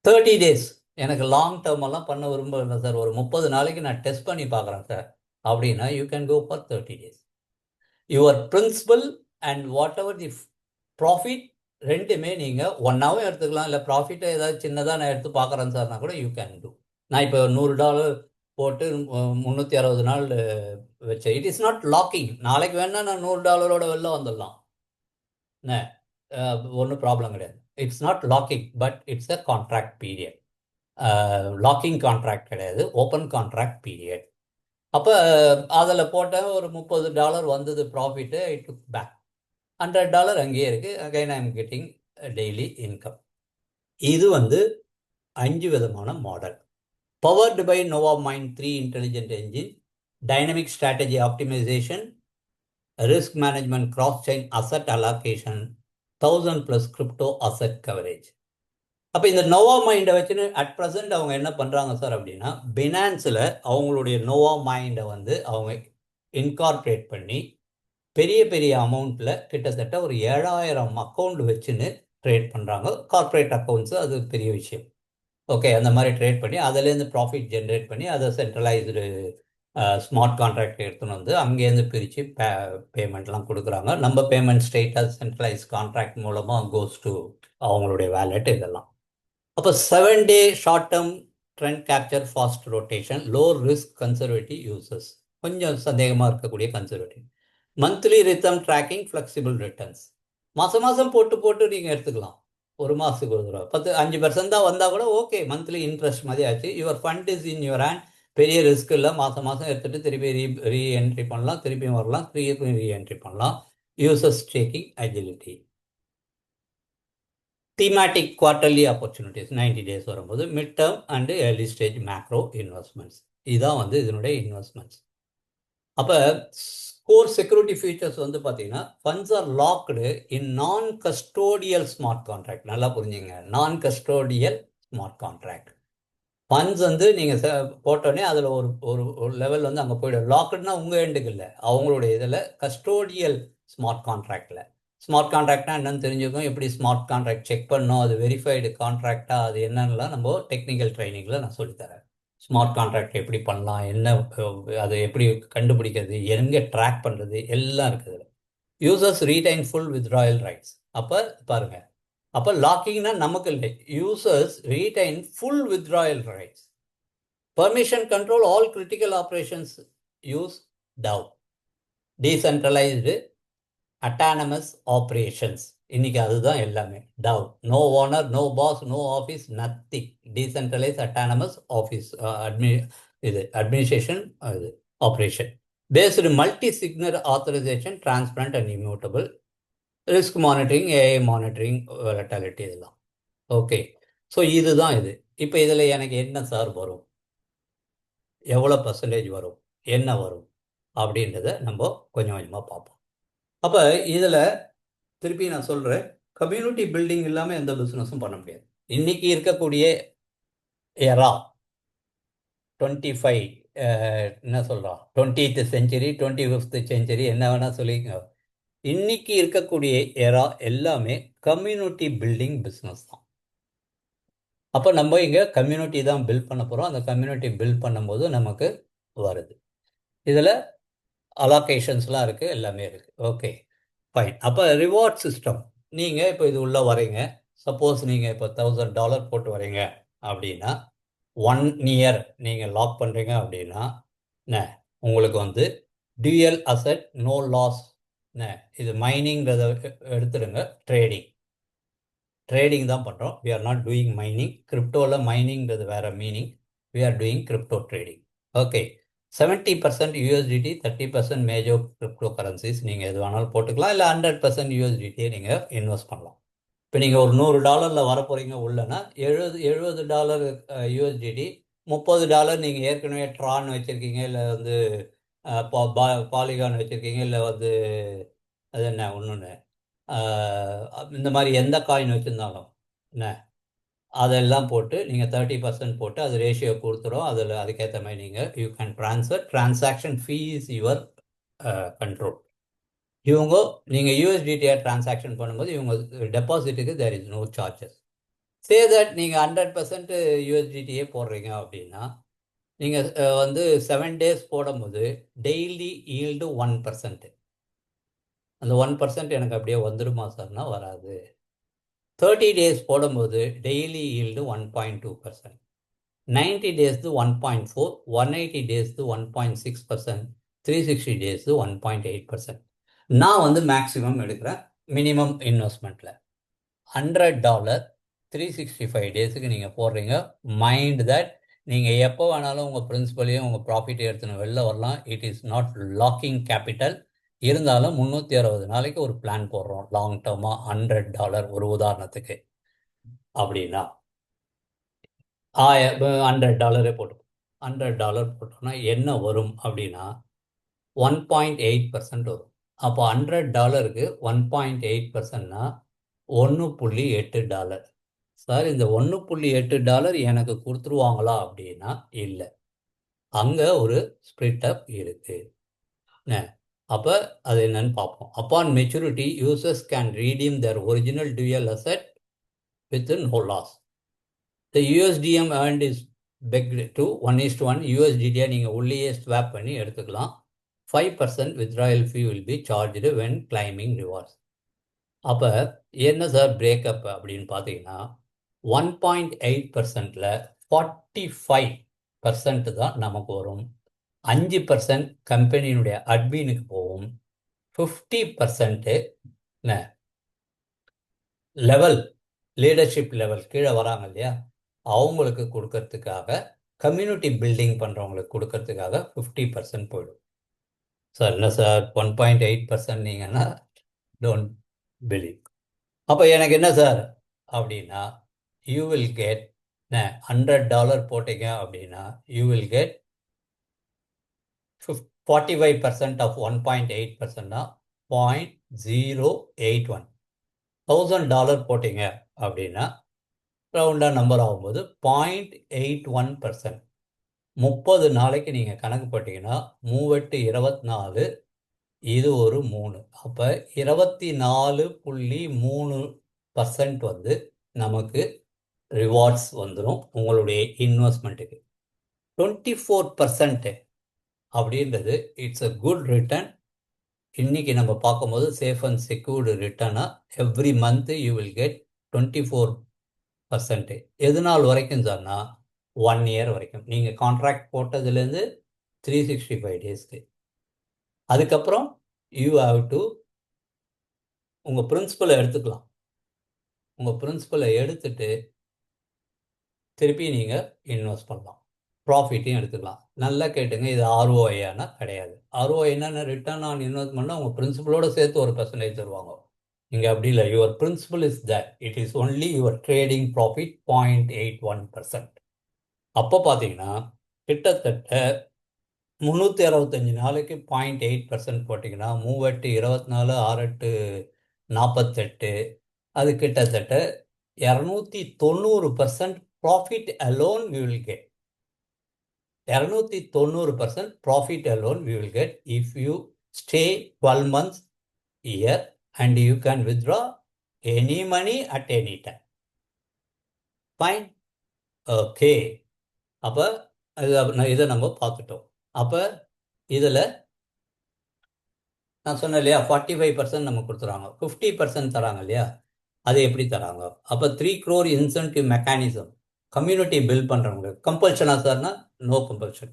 30 days எனக்கு லாங் டேர்ம் எல்லாம் பண்ண விரும்புகிறேன் சார், ஒரு 30 நாளைக்கு நான் டெஸ்ட் பண்ணி பார்க்குறேன் சார் அப்படின்னா you can go for 30 days. Your principal and whatever the profit ரெண்டுமே நீங்கள் ஒன்றாவும் எடுத்துக்கலாம், இல்லை ப்ராஃபிட்டை ஏதாவது சின்னதாக நான் எடுத்து பார்க்குறேன் சார்னா கூட யூ கேன் டூ. நான் இப்போ $100 போட்டு 360 நாள் வச்சேன். It is not locking. நாளைக்கு வேணா நான் $100 வெளில வந்துடலாம், ஒன்றும் ப்ராப்ளம் கிடையாது. It's not locking, but it's a contract period. Locking contract கிடையாது, ஓப்பன் கான்ட்ராக்ட் பீரியட். அப்போ அதில் போட்டால் ஒரு $30 வந்தது ப்ராஃபிட்டு, ஐ டுக் பேக். $100 அங்கேயே இருக்குது. Again I am getting daily income. இது வந்து 5 விதமான model. Powered by Nova mind 3 intelligent engine, dynamic strategy optimisation, risk management, cross-chain asset allocation, 1000+ crypto asset coverage. அப்போ இந்த நோவா மைண்டை வச்சுன்னு அட் ப்ரெசென்ட் அவங்க என்ன பண்ணுறாங்க சார் அப்படின்னா, பினான்ஸில் அவங்களுடைய நோவா மைண்டை வந்து அவங்க இன்கார்பரேட் பண்ணி பெரிய பெரிய அமௌண்ட்டில் கிட்டத்தட்ட ஒரு 7000 அக்கௌண்ட் வச்சுன்னு ட்ரேட் பண்ணுறாங்க. கார்ப்பரேட் அக்கௌண்ட்ஸு அது பெரிய விஷயம். ஓகே, அந்த மாதிரி ட்ரேட் பண்ணி அதுலேருந்து ப்ராஃபிட் ஜென்ரேட் பண்ணி அதை சென்ட்ரலைஸ்டு ஸ்மார்ட் கான்ட்ராக்ட் எடுத்துன்னு வந்து அங்கேருந்து பிரித்து பேமெண்ட்லாம் கொடுக்குறாங்க. நம்ம பேமெண்ட் ஸ்டேட்டஸ் சென்ட்ரலைஸ் கான்ட்ராக்ட் மூலமாக கோஸ் டு அவங்களுடைய வேலெட் இதெல்லாம். அப்போ 7-day short term trend capture, fast rotation, low risk, conservative users, கொஞ்சம் சந்தேகமாக இருக்கக்கூடிய conservative. Monthly return tracking, flexible returns, மாதம் மாதம் போட்டு நீங்கள் எடுத்துக்கலாம். ஒரு மாதத்துக்கு ஒரு ரூபா 5% தான் வந்தால் கூட ஓகே, மந்த்லி இன்ட்ரெஸ்ட் மாதிரி ஆச்சு. Your fund is in your hand. பெரிய ரிஸ்க் இல்லை. மாதம் மாதம் எடுத்துகிட்டு திருப்பி ரீஎன்ட்ரி பண்ணலாம், திருப்பியும் வரலாம், திருப்பியும் ரீஎன்ட்ரி பண்ணலாம். Users taking agility. thematic quarterly opportunities 90 days வரும்போது mid term and early stage macro investments, இதுதான் வந்து இதனுடைய இன்வெஸ்ட்மெண்ட்ஸ். அப்போ கோர் செக்யூரிட்டி ஃபீச்சர்ஸ் வந்து பார்த்தீங்கன்னா, ஃபண்ட்ஸ் ஆர் லாக்டு இன் நான் கஸ்டோடியல் ஸ்மார்ட் கான்ட்ராக்ட். நல்லா புரிஞ்சுங்க, நான் கஸ்டோடியல் ஸ்மார்ட் கான்ட்ராக்ட். ஃபண்ட்ஸ் வந்து நீங்கள் போட்டோடனே அதில் ஒரு ஒரு லெவல் வந்து அங்கே போய்டும். லாக்டுனா உங்கள் எண்டுக்கு இல்லை, அவங்களுடைய இதில் கஸ்டோடியல் ஸ்மார்ட் கான்ட்ராக்டில். ஸ்மார்ட் கான்ட்ராக்ட்னா என்னன்னு தெரிஞ்சுக்கும், எப்படி ஸ்மார்ட் கான்ட்ராக்ட் செக் பண்ணணும், அது வெரிஃபைடு கான்ட்ராக்டா, அது என்னென்னலாம் நம்ம டெக்னிக்கல் ட்ரைனிங்கில் நான் சொல்லித்தரேன். ஸ்மார்ட் கான்ட்ராக்ட் எப்படி பண்ணலாம், என்ன அதை எப்படி கண்டுபிடிக்கிறது, எங்கே ட்ராக் பண்ணுறது எல்லாம் இருக்குது. Users retain full withdrawal rights. அப்போ பாருங்கள், அப்போ லாக்கிங்னா நமக்கு இல்லை, users retain full withdrawal rights. Permission control all critical operations, use DAO, decentralised autonomous operations. இன்னைக்கு அதுதான் எல்லாமே DAO. No owner, no boss, no office, nothing. Decentralise autonomous office, administration, இது operation. Based multi signer authorisation, transparent and immutable. Risk monitoring, AI monitoring, volatility, இதெல்லாம் ஓகே. ஸோ இதுதான் இது. இப்போ இதில் எனக்கு என்ன சார் வரும், எவ்வளோ பர்சன்டேஜ் வரும், என்ன வரும் அப்படின்றத நம்ம கொஞ்சம் கொஞ்சமாக பார்ப்போம். அப்போ இதில் திருப்பி நான் சொல்கிறேன், கம்யூனிட்டி பில்டிங் இல்லாமல் எந்த பிஸ்னஸும் பண்ண முடியாது. இன்னைக்கு இருக்கக்கூடிய எரா 25 என்ன சொல்கிறோம், 20th century, 25th century, என்ன வேணால் சொல்லிக்கோங்க. இன்னைக்கு இருக்கக்கூடிய எரா எல்லாமே கம்யூனிட்டி பில்டிங் பிஸ்னஸ் தான். அப்போ நம்ம இங்கே கம்யூனிட்டி தான் பில்ட் பண்ண போகிறோம். அந்த கம்யூனிட்டி பில்ட் பண்ணும்போது நமக்கு வருது. இதில் அலோகேஷன்ஸ்லாம் இருக்குது, எல்லாமே இருக்குது. Okay fine. அப்போ ரிவார்ட் சிஸ்டம், நீங்கள் இப்போ இது உள்ளே வரீங்க. சப்போஸ் நீங்கள் இப்போ $1000 போட்டு வரீங்க அப்படின்னா, 1 year நீங்கள் லாக் பண்ணுறீங்க அப்படின்னா, உங்களுக்கு வந்து டியூயல் அசெட், நோ லாஸ். இது மைனிங்கிறத எடுத்துடுங்க, ட்ரேடிங் தான் பண்ணுறோம். We are not doing mining. கிரிப்டோவில் மைனிங்கிறது வேறு meaning. We are doing crypto trading. Okay. 70% USDT, 30% major crypto currencies. நீங்கள் எது வேணாலும் போட்டுக்கலாம், இல்லை 100% USDTயை நீங்கள் இன்வெஸ்ட் பண்ணலாம். இப்போ நீங்கள் ஒரு $100 வர போகிறீங்க உள்ளனா, $70 USDT, $30 நீங்கள் ஏற்கனவே ட்ரான் வச்சுருக்கீங்க, இல்லை வந்து பாலிகான் வச்சுருக்கீங்க, இல்லை வந்து அது என்ன ஒன்று இந்த மாதிரி எந்த காயின் வச்சுருந்தாலும் என்ன அதெல்லாம் போட்டு நீங்கள் 30% போட்டு அது ரேஷியோ கொடுத்துரும். அதில் அதுக்கேற்ற மாதிரி நீங்கள் you can transaction fees your control. இவங்க நீங்கள் யூஎஸ்டிடிஆர் டிரான்சாக்ஷன் பண்ணும்போது இவங்க டெபாசிட்டுக்கு there is no charges. Say that நீங்கள் 100% யூஎஸ்டிடியே போடுறீங்க அப்படின்னா, நீங்கள் வந்து 7 days போடும்போது டெய்லி ஈல்டு 1%. அந்த 1% எனக்கு அப்படியே வந்துடுமா சார்னா வராது. 30 days போடும்போது daily yield 1.2%, 90 days 1.4%, 180 days 1.6%, 360 days 1.8%. நான் வந்து மேக்ஸிமம் எடுக்கிறேன். மினிமம் இன்வெஸ்ட்மெண்ட்டில் $100 365 டேஸுக்கு நீங்கள் போடுறீங்க. மைண்ட் தட் நீங்கள் எப்போ வேணாலும் உங்கள் பிரின்சிபலையும் உங்கள் ப்ராஃபிட்டை எடுத்துன்னு வெளில வரலாம். It is not locking capital. இருந்தாலும் 360 நாளைக்கு ஒரு பிளான் போடுறோம் லாங் டேர்மாக. $100 ஒரு உதாரணத்துக்கு அப்படின்னா $100 போட்டு $100 போட்டோம்னா என்ன வரும் அப்படின்னா 1.8% வரும். அப்போ $100 1.8%னா $1.8. சார் இந்த $1.8 எனக்கு கொடுத்துருவாங்களா அப்படின்னா இல்லை. அங்கே ஒரு ஸ்ப்ளிட் அப் இருக்கு. அப்போ அது என்னன்னு பார்ப்போம். Upon maturity users can redeem their original dual asset with no loss. The USDM earned is pegged to 1:1. USDT நீங்கள் உள்ளேயே ஸ்வாப் பண்ணி எடுத்துக்கலாம். 5% withdrawal fee will be charged when claiming rewards. அப்போ என்ன சார் பிரேக்கப் அப்படின்னு பார்த்தீங்கன்னா 1.8%ல் 45% தான் நமக்கு வரும். 5% கம்பெனியினுடைய அட்மினுக்கு போகும். 50% லெவல் லீடர்ஷிப் லெவல் கீழே வராங்க இல்லையா, அவங்களுக்கு கொடுக்கறதுக்காக, கம்யூனிட்டி பில்டிங் பண்ணுறவங்களுக்கு கொடுக்கறதுக்காக 50% போயிடும். சார் என்ன சார் 1.8% நீங்கன்னா டோன்ட் பிலீவ். அப்போ எனக்கு என்ன சார் அப்படின்னா, யூ வில் கெட் $100 போட்டீங்க அப்படின்னா யூ வில் கெட் 45% ஆஃப் 1.8%னா 0.081. $1,000 போட்டீங்க அப்படின்னா ரவுண்டாக நம்பர் ஆகும்போது 0.81%. 30 நாளைக்கு நீங்கள் கணக்கு போட்டிங்கன்னா 3×8 = 24, இது ஒரு 3. அப்போ 24.3% வந்து நமக்கு ரிவார்ட்ஸ் வந்துடும் உங்களுடைய இன்வெஸ்ட்மெண்ட்டுக்கு. 24% அப்படின்றது இட்ஸ் அ குட் ரிட்டர்ன். இன்னைக்கு நம்ம பார்க்கும்போது சேஃப் அண்ட் செக்யூர்டு ரிட்டர்னாக every month you will get 24%. எது நாள் வரைக்கும் சார்னா 1 இயர் வரைக்கும். நீங்கள் கான்ட்ராக்ட் போட்டதுலேருந்து 365 டேஸ்க்கு. அதுக்கப்புறம் யூ ஹாவ் டு உங்கள் பிரின்சிபலை எடுத்துக்கலாம். உங்கள் பிரின்சிபலை எடுத்துட்டு திருப்பி நீங்கள் இன்வெஸ்ட் பண்ணலாம். ப்ராஃபிட்டையும் எடுத்துக்கலாம். நல்லா கேட்டுங்க, இது ஆர்ஓஐனா கிடையாது. ஆர்ஓஐ என்னென்ன ரிட்டர்ன் ஆன் இன்வெஸ்ட்மெண்ட்னா உங்கள் பிரின்சிபலோடு சேர்த்து ஒரு % தருவாங்க. இங்கே அப்படி இல்லை. Your principal is that it is only your trading profit 0.81%. அப்போ பார்த்தீங்கன்னா கிட்டத்தட்ட 365 நாளைக்கு 0.8% போட்டிங்கன்னா 3×8 = 24, 6×8 = 48. அது கிட்டத்தட்ட 290% profit alone we will get. 290% profit alone we will get if you stay 12 months year and you can withdraw any money at any time. Fine, okay. அப்போ இதை நம்ம பார்த்துட்டோம். அப்போ இதில் நான் சொன்னேன் இல்லையா, 45% நம்ம கொடுத்துறாங்க, 50% தராங்க இல்லையா, அது எப்படி தராங்க? அப்போ 3 crore incentive mechanism community build பண்ணுறவங்க கம்பல்ஷனா சார்னா no compulsion.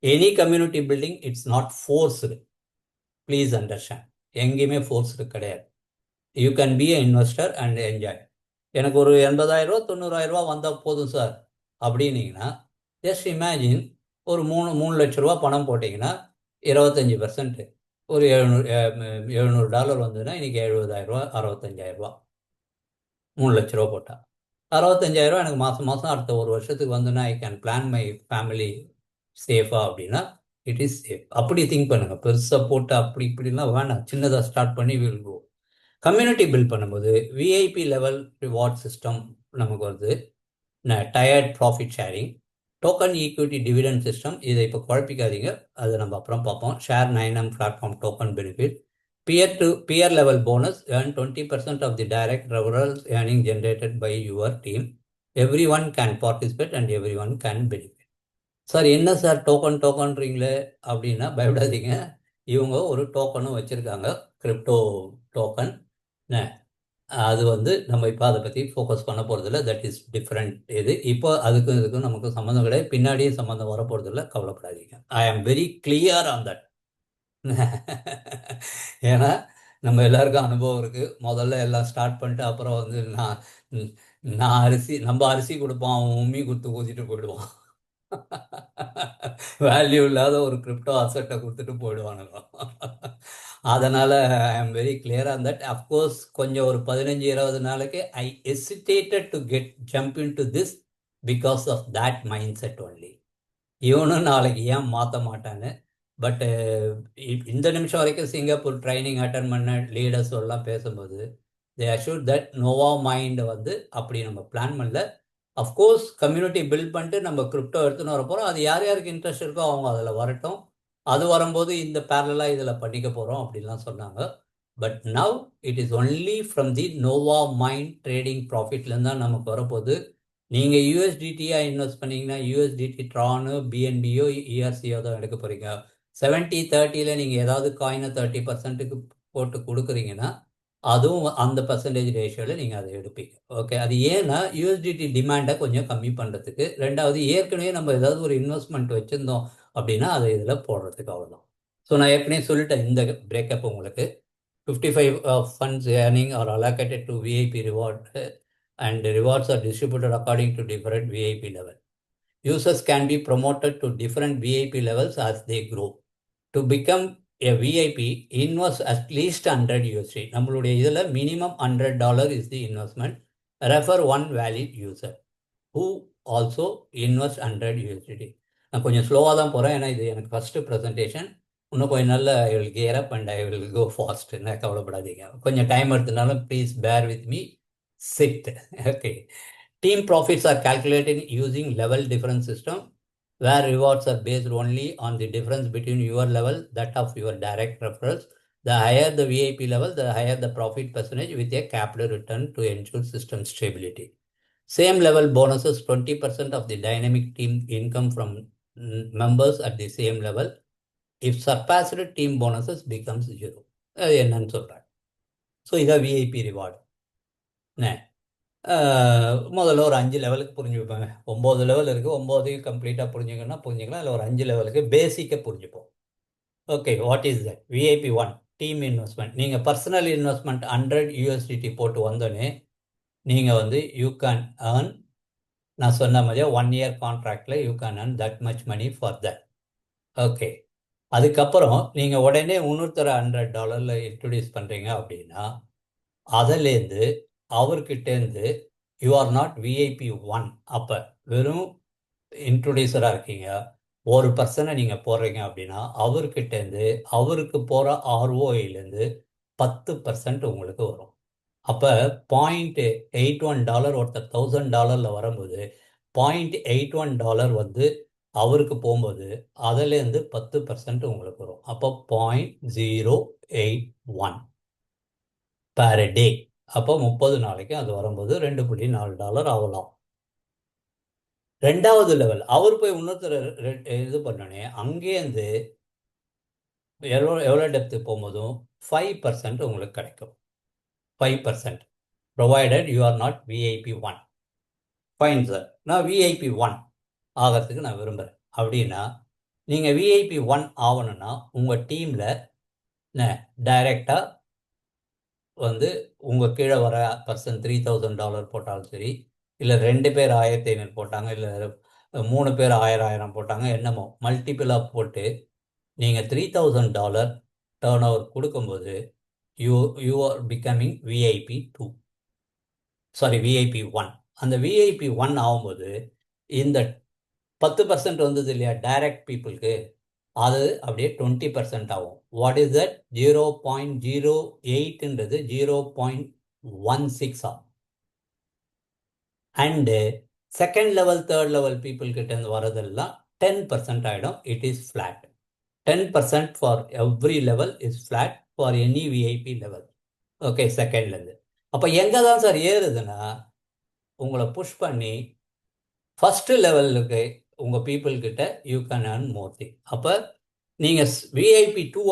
Any community building it's not forced. Please understand, எங்கேயுமே ஃபோர்ஸ்டு கிடையாது. You can be a investor and enjoy. எனக்கு ஒரு 80,000 90,000 வந்தால் போதும் சார் அப்படின்னீங்கன்னா, ஜஸ்ட் இமேஜின் ஒரு 3 லட்ச ரூபா பணம் போட்டிங்கன்னா 25%, ஒரு $700 வந்ததுன்னா இன்றைக்கி 70,000, 65,000. 3 லட்ச ரூபா போட்டால் 65,000 எனக்கு மாதம் மாதம் அடுத்த ஒரு வருஷத்துக்கு வந்துன்னா I can plan my family சேஃபாக அப்படின்னா இட் இஸ் சேஃப். அப்படி திங்க் பண்ணுங்கள். பெருசாக போட்டு அப்படி இப்படிலாம் வேணாம், சின்னதாக ஸ்டார்ட் பண்ணி வில் கோ. கம்யூனிட்டி பில்ட் பண்ணும்போது விஐபி லெவல் ரிவார்ட் சிஸ்டம் நமக்கு வருது. Tired profit sharing, token equity dividend system. இதை இப்போ குழப்பிக்காதீங்க, அதை நம்ம அப்புறம் பார்ப்போம். Share 9M platform token benefit, peer level bonus, earn 20% of the direct referral earning generated by your team. Everyone can participate and everyone can benefit. Sir என்ன சார் டோக்கன்றீங்களே அப்படின்னா பயப்படாதீங்க. இவங்க ஒரு டோக்கனும் வச்சுருக்காங்க, கிரிப்டோ டோக்கன். அது வந்து நம்ம இப்போ அதை பற்றி ஃபோக்கஸ் பண்ண போகிறதில்ல, தட் இஸ் டிஃப்ரெண்ட். இது இப்போ அதுக்கும் இதுக்கும் நமக்கு சம்மந்தம் கிடையாது, பின்னாடியும் சம்மந்தம் வர போகிறதில்ல, கவலைப்படாதீங்க. ஐ am very clear on that. ஏன்னா நம்ம எல்லாருக்கும் அனுபவம் இருக்குது. முதல்ல எல்லாம் ஸ்டார்ட் பண்ணிட்டு அப்புறம் வந்து நம்ம அரிசி கொடுப்போம், அவன் உம்மி கொடுத்து ஊற்றிட்டு போயிடுவான். வேல்யூ இல்லாத ஒரு கிரிப்டோ அசட்டை கொடுத்துட்டு போயிடுவானுங்க. அதனால் I am very clear on that. Of course கொஞ்சம் ஒரு 15-20 நாளைக்கு I hesitated to jump in to this because of that mindset only. இவனும் நாளைக்கு ஏன் மாற்ற மாட்டான்னு பட் இந்த நிமிஷம் வரைக்கும் சிங்கப்பூர் ட்ரைனிங் அட்டன் பண்ண லீடர்ஸ் எல்லாம் பேசும்போது they assure that Nova Mind வந்து அப்படி நம்ம பிளான் பண்ணல. அஃப்கோர்ஸ் கம்யூனிட்டி பில்ட் பண்ணிட்டு நம்ம கிரிப்டோ எடுத்துன்னு வர போகிறோம். அது யார் யாருக்கு இன்ட்ரெஸ்ட் இருக்கோ அவங்க அதில் வரட்டும். அது வரும்போது இந்த பேரலாக இதில் பண்ணிக்க போகிறோம் அப்படின்லாம் சொன்னாங்க. But now it is only from the Nova Mind trading ப்ராஃபிட்லேருந்து தான் நமக்கு வரப்போகுது. நீங்கள் யூஎஸ்டிடியாக இன்வெஸ்ட் பண்ணீங்கன்னா யூஎஸ்டிடி ட்ரானு பிஎன்பியோ இஆர்சியோ தான் எடுக்க போகிறீங்க. 70-30 நீங்கள் ஏதாவது காயினை 30% போட்டு கொடுக்குறீங்கன்னா அதுவும் அந்த பர்சன்டேஜ் ரேஷியோவில் நீங்கள் அதை எடுப்பீங்க. ஓகே, அது ஏன்னா யூஎஸ்டிடி டிமாண்டை கொஞ்சம் கம்மி பண்ணுறதுக்கு. ரெண்டாவது, ஏற்கனவே நம்ம ஏதாவது ஒரு இன்வெஸ்ட்மெண்ட் வச்சுருந்தோம் அப்படின்னா அதை இதில் போடுறதுக்கு அவ்வளோதான். ஸோ நான் ஏற்கனவே சொல்லிட்டேன் இந்த பிரேக்கப் உங்களுக்கு. 55 funds earning are allocated to VIP reward and rewards are distributed according to different VIP level. Users can be promoted to different VIP levels as they grow. To become a VIP, invest at least 100 USD. நம்மளுடைய இதில் minimum $100 is the investment. Refer one valid user who also invest 100 USD. நான் கொஞ்சம் ஸ்லோவாக தான் போகிறேன், ஏன்னா இது எனக்கு ஃபஸ்ட்டு ப்ரெசன்டேஷன். இன்னும் கொஞ்சம் நாள் I will gear up and I will go fast. என்ன கவலைப்படாதீங்க, கொஞ்சம் டைம் எடுத்தனாலும் please bear with me. Sit. Okay. Team profits are calculated using level difference system, where rewards are based only on the difference between your level, that of your direct referrals. The higher the VIP level, the higher the profit percentage with a capped return to ensure system stability. Same level bonuses 20% of the dynamic team income from members at the same level. If surpassed, team bonuses becomes 0. அது என்னன்னு சொல்கிறேன். ஸோ இதான் விஐபி ரிவார்டு. முதல்ல ஒரு 5 லெவலுக்கு புரிஞ்சுப்பேன். 9 லெவல் இருக்குது, 9ஐயும் கம்ப்ளீட்டாக புரிஞ்சுக்கலாம். இல்லை ஒரு 5 லெவலுக்கு பேசிக்காக புரிஞ்சுப்போம். Okay, what is that? VIP 1 team investment. நீங்கள் பர்சனல் இன்வெஸ்ட்மெண்ட் 100 யூஎஸ்டிடி போட்டு வந்தோடனே நீங்கள் வந்து யூ கேன் ஏர்ன், நான் சொன்ன மாதிரியே 1 year கான்ட்ராக்டில் you can earn that much money for that. Okay, அதுக்கப்புறம் நீங்கள் உடனே இன்னொருத்தர $100 இன்ட்ரடியூஸ் பண்ணுறீங்க அப்படின்னா அதிலேருந்து அவர்கிட்டேருந்து யூ ஆர் நாட் விஐபி 1. அப்போ வெறும் இன்ட்ரொடியூசராக இருக்கீங்க, ஒரு பர்சனை நீங்கள் போடுறீங்க அப்படின்னா அவர்கிட்டேருந்து அவருக்கு போகிற ஆர்ஓஐலேருந்து 10% உங்களுக்கு வரும். அப்போ $0.81 ஒருத்தர் $1000 வரும்போது $0.81 வந்து அவருக்கு போகும்போது அதிலேருந்து 10% உங்களுக்கு வரும். அப்போ 0.081 per day. அப்போ 30 நாளைக்கு அது வரும்போது $2.4 ஆகலாம். ரெண்டாவது லெவல் அவர் போய் இன்னொருத்தர் இது பண்ணோடனே அங்கேருந்து எவ்வளோ டெப்த்து போகும்போதும் 5% உங்களுக்கு கிடைக்கும். 5% provided you are not VIP 1. Fine sir, நான் விஐபி 1 ஆகிறதுக்கு நான் விரும்புகிறேன் அப்படின்னா நீங்கள் விஐபி 1 ஆகணும்னா உங்கள் டீமில் டைரெக்டாக வந்து உங்கள் கீழே வர பர்சன் $3000 போட்டாலும் சரி, இல்லை 2 பேர் 1500 போட்டாங்க, இல்லை 3 பேர் 1000 போட்டாங்க, என்னமோ மல்டிபிளாக போட்டு நீங்கள் $3000 டேர்ன் ஓவர் கொடுக்கும்போது you are becoming VIP 2, sorry VIP 1. அந்த விஐபி 1 ஆகும்போது இந்த 10% வந்தது இல்லையா டைரக்ட் பீப்புளுக்கு, அது அப்படியே 20% ஆகும். What is that? 0.08ன்றது 0.16 ஆகும். And second level third level people கிட்டேருந்து வரதெல்லாம் 10% ஆகிடும். It is flat. 10% for every level is flat for any VIP level. Okay, செகண்ட்லேருந்து. அப்போ எங்கே தான் சார் ஏறுதுன்னா உங்களை புஷ் பண்ணி ஃபஸ்ட்டு லெவலுக்கு உங்கள் பீப்புள்கிட்ட you can earn more thing. அப்போ நீங்கள் விஐபி 2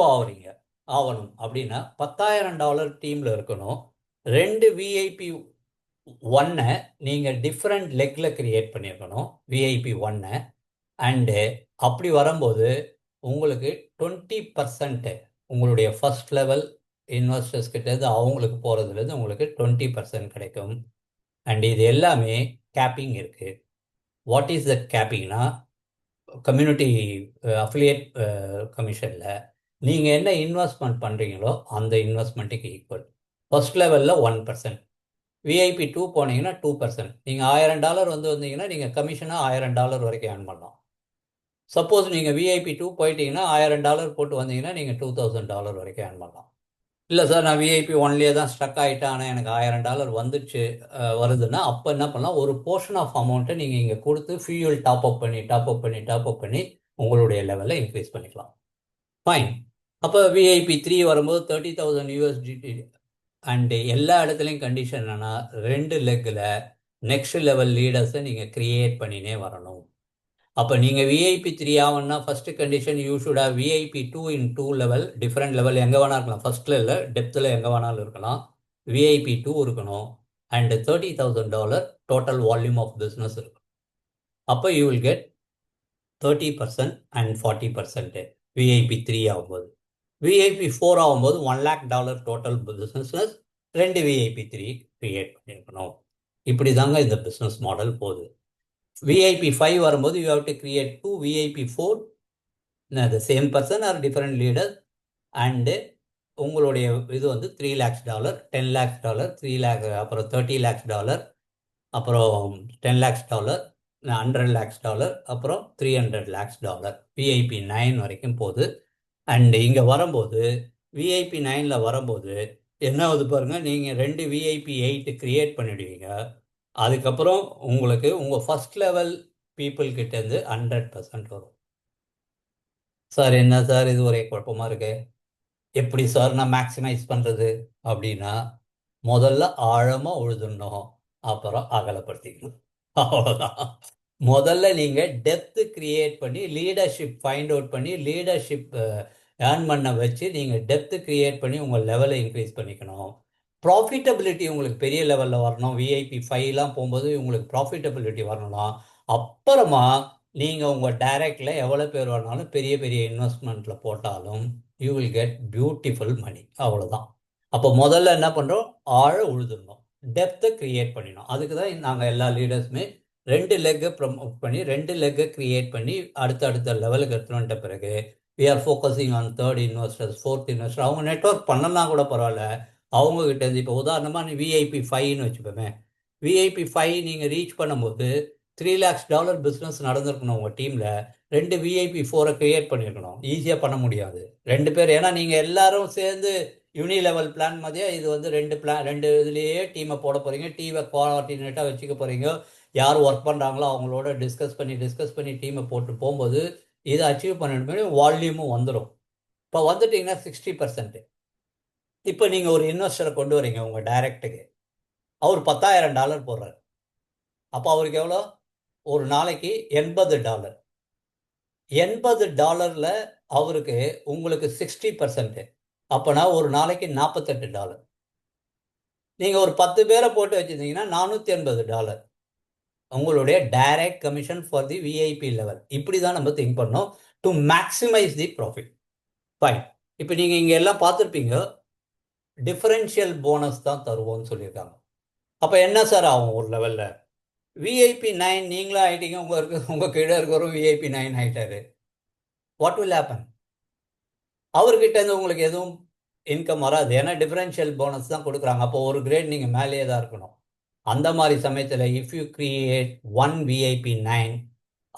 ஆகணும் அப்படின்னா $10,000 டீமில் இருக்கணும். 2 விஐபி 1 நீங்கள் டிஃப்ரெண்ட் லெக்கில் க்ரியேட் பண்ணியிருக்கணும் விஐபி 1. அண்டு அப்படி வரும்போது உங்களுக்கு 20% உங்களுடைய ஃபஸ்ட் லெவல் இன்வெஸ்டர்ஸ் கிட்டேருந்து அவங்களுக்கு போகிறதுலேருந்து உங்களுக்கு 20% கிடைக்கும். அண்ட் இது எல்லாமே கேப்பிங் இருக்குது. வாட் இஸ் தட் கேப்பிங்னா, கம்யூனிட்டி அஃபிலியேட் கமிஷனில் நீங்கள் என்ன இன்வெஸ்ட்மெண்ட் பண்ணுறீங்களோ அந்த இன்வெஸ்ட்மெண்ட்டுக்கு ஈக்குவல். ஃபர்ஸ்ட் லெவலில் 1%, விஐபி 2 போனீங்கன்னா 2%. நீங்கள் $1000 வந்தீங்கன்னா நீங்கள் கமிஷனாக $1000 வரைக்கும் ஏர்ன் பண்ணலாம். சப்போஸ் நீங்கள் VIP2 போயிட்டீங்கன்னா $1000 போட்டு வந்தீங்கன்னா நீங்கள் $2000 வரைக்கும் ஏர்ன் பண்ணலாம். இல்லை சார் நான் VIP1லேயே தான் ஸ்ட்ரக் ஆகிட்டேன், ஆனால் எனக்கு $1000 வந்துடுச்சு வருதுன்னா அப்போ என்ன பண்ணலாம், ஒரு போர்ஷன் ஆஃப் அமௌண்ட்டை நீங்கள் இங்கே கொடுத்து ஃபியூல் டாப் அப் பண்ணி டாப் அப் பண்ணி டாப் அப் பண்ணி உங்களுடைய லெவலை இன்க்ரீஸ் பண்ணிக்கலாம். ஃபைன். அப்போ VIP3 வரும்போது $30,000 அண்டு எல்லா இடத்துலையும் கண்டிஷன் என்னன்னா 2 லெக்கில் நெக்ஸ்ட் லெவல் லீடர்ஸை நீங்கள் கிரியேட் பண்ணினே வரணும். அப்போ நீங்கள் VIP3 ஆகணும்னா first condition you should have VIP2 in 2 லெவல், டிஃப்ரெண்ட் லெவல் எங்கே வேணா இருக்கலாம், ஃபர்ஸ்ட்ல இல்லை டெப்த்தில் எங்கே வேணாலும் இருக்கலாம். VIP2 இருக்கணும் and $30,000 total volume of business இருக்கும். அப்போ you will get 30% and 40% VIP3 ஆகும்போது. VIP4 ஆகும்போது $100,000 டோட்டல் பிஸ்னஸ், 2 VIP3 கிரியேட் பண்ணியிருக்கணும். இப்படி தாங்க இந்த பிஸ்னஸ் மாடல் போகுது. VIP5 வரும்போது you have to create 2 VIP4, the same person or different leaders, and உங்களுடைய இது வந்து $3 lakhs, $10 lakhs, 3 lakh, அப்புறம் $30 lakhs, அப்புறம் $10 lakhs, $100 lakhs, அப்புறம் $300 lakhs. VIP9 வரைக்கும் போகுது. அண்டு இங்கே வரும்போது VIP9ல் வரும்போது என்ன ஆகுது பாருங்கள், நீங்கள் 2 VIP8 கிரியேட் பண்ணிடுவீங்க. அதுக்கப்புறம் உங்களுக்கு உங்கள் ஃபர்ஸ்ட் லெவல் பீப்புள் கிட்டேருந்து 100% வரும். சார் என்ன சார் இது ஒரே குழப்பமாக இருக்கு, எப்படி சார் நான் மேக்ஸிமைஸ் பண்ணுறது அப்படின்னா, முதல்ல ஆழமாக உழுதுடணும், அப்புறம் அகலப்படுத்திக்கணும். அவ்வளோதான். முதல்ல நீங்கள் டெப்த்து கிரியேட் பண்ணி லீடர்ஷிப் ஃபைண்ட் அவுட் பண்ணி லீடர்ஷிப் ஏர்ன் பண்ண வச்சு நீங்கள் டெப்த்து கிரியேட் பண்ணி உங்கள் லெவலை இன்க்ரீஸ் பண்ணிக்கணும். ப்ராஃபிட்டபிலிட்டி உங்களுக்கு பெரிய லெவலில் வரணும். VIP5லாம் போகும்போது உங்களுக்கு ப்ராஃபிட்டபிலிட்டி வரணும். அப்புறமா நீங்கள் உங்கள் டைரக்டில் எவ்வளோ பேர் வரனாலும் பெரிய பெரிய இன்வெஸ்ட்மெண்ட்டில் போட்டாலும் யூ வில் கெட் பியூட்டிஃபுல் மணி. அவ்வளோதான். அப்போ முதல்ல என்ன பண்ணுறோம், ஆழ உழுதுடணும், டெப்த்தை கிரியேட் பண்ணிடணும். அதுக்கு தான் நாங்கள் எல்லா லீடர்ஸுமே 2 லெக்கை ப்ரமோட் பண்ணி 2 லெக்கை கிரியேட் பண்ணி அடுத்த லெவலுக்கு எடுத்துகிட்டு வந்துட்ட பிறகு we are focusing on third investors, fourth investor. அவங்க நெட்வொர்க் பண்ணலாம் கூட பரவாயில்ல, அவங்கக்கிட்ட இருந்து இப்போ உதாரணமாக VIP5ன்னு வச்சுப்போமே, VIP5 நீங்கள் ரீச் பண்ணும்போது $3 lakhs பிஸ்னஸ் நடந்திருக்கணும். உங்கள் டீமில் 2 VIP4 கிரியேட் பண்ணியிருக்கணும். ஈஸியாக பண்ண முடியாது 2 பேர், ஏன்னா நீங்கள் எல்லாரும் சேர்ந்து யூனி லெவல் பிளான் மாதிரியா இது வந்து 2 இதுலேயே டீமை போட போகிறீங்க, டீமை கோஆர்டினேட்டாக வச்சுக்க போகிறீங்க. யார் ஒர்க் பண்ணுறாங்களோ அவங்களோட டிஸ்கஸ் பண்ணி டீமை போட்டு போகும்போது இதை அச்சீவ் பண்ணணுமே வால்யூமும் வந்துடும். இப்போ வந்துட்டிங்கன்னா 60%. இப்போ நீங்கள் ஒரு இன்வெஸ்டரை கொண்டு வரீங்க உங்கள் டைரக்டுக்கு, அவர் $10,000 போடுறாரு. அப்போ அவருக்கு எவ்வளோ, ஒரு நாளைக்கு $80. $80 அவருக்கு உங்களுக்கு 60%, அப்போனா ஒரு நாளைக்கு $48. நீங்கள் ஒரு 10 பேரை போட்டு வச்சுருந்தீங்கன்னா $480 உங்களுடைய direct commission for the VIP level. இப்படி தான் நம்ம திங்க் பண்ணோம் to maximise the profit. Fine. இப்போ நீங்கள் இங்கே எல்லாம் பார்த்துருப்பீங்க, டிஃபரன்ஷியல் போனஸ் தான் தருவோம்னு சொல்லியிருக்காங்க. அப்போ என்ன சார் ஆகும் ஒரு லெவலில், VIP9 நீங்களும் ஆகிட்டீங்க, உங்கள் கீழே இருக்கிறவரும் VIP9 ஆகிட்டாரு. வாட் வில் ஹேப்பன், அவர்கிட்ட இருந்து உங்களுக்கு எதுவும் இன்கம் வராது, ஏன்னா டிஃபரன்ஷியல் போனஸ் தான் கொடுக்குறாங்க. அப்போ ஒரு கிரேட் நீங்கள் மேலேயே தான் இருக்கணும். அந்த மாதிரி சமயத்தில் இஃப் யூ கிரியேட் 1 VIP9,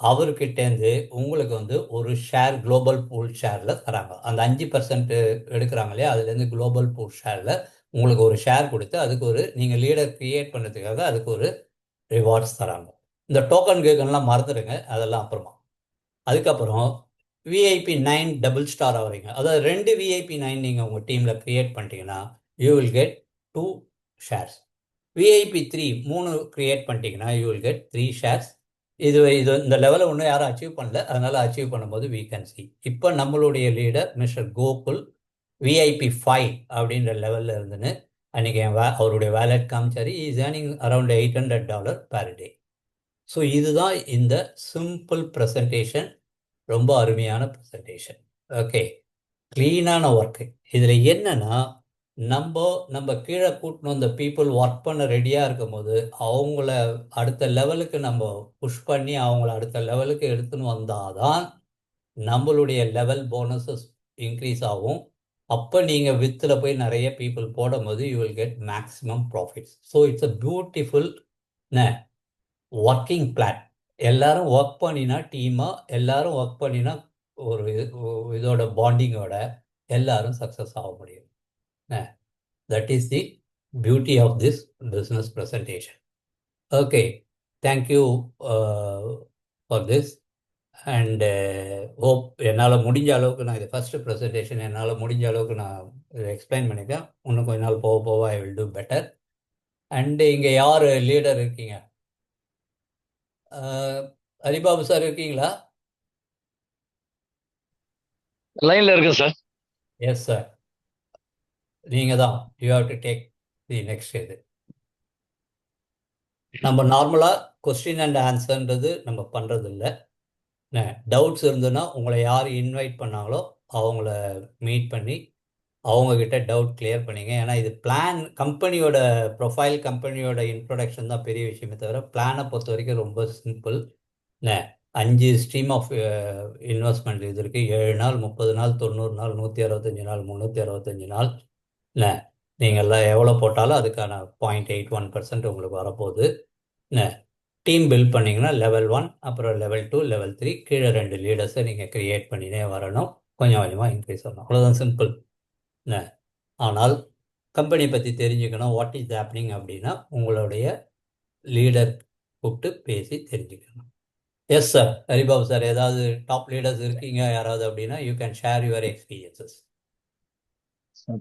அவர்கிட்டேருந்து உங்களுக்கு வந்து ஒரு ஷேர் குளோபல் பூல் ஷேரில் தராங்க. அந்த 5% எடுக்கிறாங்க இல்லையா, அதுலேருந்து குளோபல் பூல் ஷேரில் உங்களுக்கு ஒரு ஷேர் கொடுத்து அதுக்கு ஒரு நீங்கள் லீடர் கிரியேட் பண்ணுறதுக்காக அதுக்கு ஒரு ரிவார்ட்ஸ் தராங்க. இந்த டோக்கன் கேக்கன்லாம் மறந்துடுங்க, அதெல்லாம் அப்புறமா. அதுக்கப்புறம் VIP9 டபுள் ஸ்டார் ஆகிறீங்க, அதாவது 2 VIP9 நீங்கள் உங்கள் டீமில் கிரியேட் பண்ணிட்டீங்கன்னா you will get 2 shares. VIP3 3 create பண்ணிட்டீங்கன்னா யூ வில் கெட் 3 ஷேர்ஸ். இது இந்த லெவலை ஒன்றும் யாரும் அச்சீவ் பண்ணல, அதனால் அச்சீவ் பண்ணும்போது we can see. இப்போ நம்மளுடைய லீடர் மிஸ்டர் கோகுல் VIP5 அப்படின்ற லெவலில் இருந்துன்னு அன்றைக்கி அவருடைய வேலட் காமிச்சார். Is earning around $800 per day. So இதுதான் இந்த சிம்பிள் ப்ரெசன்டேஷன், ரொம்ப அருமையான ப்ரெசன்டேஷன். Okay, க்ளீனான work. இதில் என்னென்னா நம்ம கீழே கூட்டணும், இந்த பீப்புள் ஒர்க் பண்ண ரெடியாக இருக்கும் போது அவங்கள அடுத்த லெவலுக்கு நம்ம புஷ் பண்ணி அவங்கள அடுத்த லெவலுக்கு எடுத்துன்னு வந்தால் தான் நம்மளுடைய லெவல் போனஸஸ் இன்க்ரீஸ் ஆகும். அப்போ நீங்கள் வித்தில் போய் நிறைய பீப்புள் போடும்போது you will get maximum profits. So it's a beautiful working plan. எல்லாரும் ஒர்க் பண்ணினா டீமாக எல்லாரும் ஒர்க் பண்ணினா ஒரு இதோட பாண்டிங்கோட எல்லாரும் சக்ஸஸ் ஆக முடியும். That is the beauty of this business presentation. Okay, thank you for this. And hope என்னால் முடிஞ்ச அளவுக்கு நான் இது ஃபஸ்ட்டு ப்ரெசன்டேஷன், என்னால் முடிஞ்ச அளவுக்கு நான் இதை எக்ஸ்பிளைன் பண்ணியிருக்கேன். இன்னும் கொஞ்ச நாள் போக போக I will do better. And இங்கே யார் லீடர் இருக்கீங்க? ஹரிபாபு சார் இருக்கீங்களா? லைன்ல இருக்கு சார். எஸ் சார், நீங்கள் தான். You have to take the next இது. நம்ம நார்மலாக கொஸ்டின் அண்ட் ஆன்சர்ன்றது நம்ம பண்ணுறதில்ல. டவுட்ஸ் இருந்ததுன்னா உங்களை யார் இன்வைட் பண்ணாங்களோ அவங்கள மீட் பண்ணி அவங்கக்கிட்ட டவுட் கிளியர் பண்ணிங்க. ஏன்னா இது பிளான், கம்பெனியோட ப்ரொஃபைல், கம்பெனியோட இன்ட்ரொடக்ஷன் தான் பெரிய விஷயமே தவிர பிளானை பொறுத்த வரைக்கும் ரொம்ப சிம்பிள். 5 ஸ்ட்ரீம் ஆஃப் இன்வெஸ்ட்மெண்ட் இது இருக்குது. 7 நாள், 30 நாள், 90 நாள், 165 நாள், 365 நாள். நீங்கள்லாம் எவ்வளோ போட்டாலும் அதுக்கான 0.81% உங்களுக்கு வரப்போகுது. டீம் பில்ட் பண்ணிங்கன்னா லெவல் 1, அப்புறம் லெவல் 2, லெவல் 3, கீழே 2 லீடர்ஸை நீங்கள் க்ரியேட் பண்ணினே வரணும். கொஞ்சம் கொஞ்சமாக இன்க்ரீஸ் பண்ணணும். அவ்வளோதான், சிம்பிள். ஆனால் கம்பெனி பற்றி தெரிஞ்சுக்கணும், வாட் இஸ் ஹேப்பனிங் அப்படின்னா உங்களுடைய லீடர் கூப்பிட்டு பேசி தெரிஞ்சுக்கணும். எஸ் சார், ஹரிபாபு சார், ஏதாவது டாப் லீடர்ஸ் இருக்கீங்க யாராவது அப்படின்னா you can share your experiences.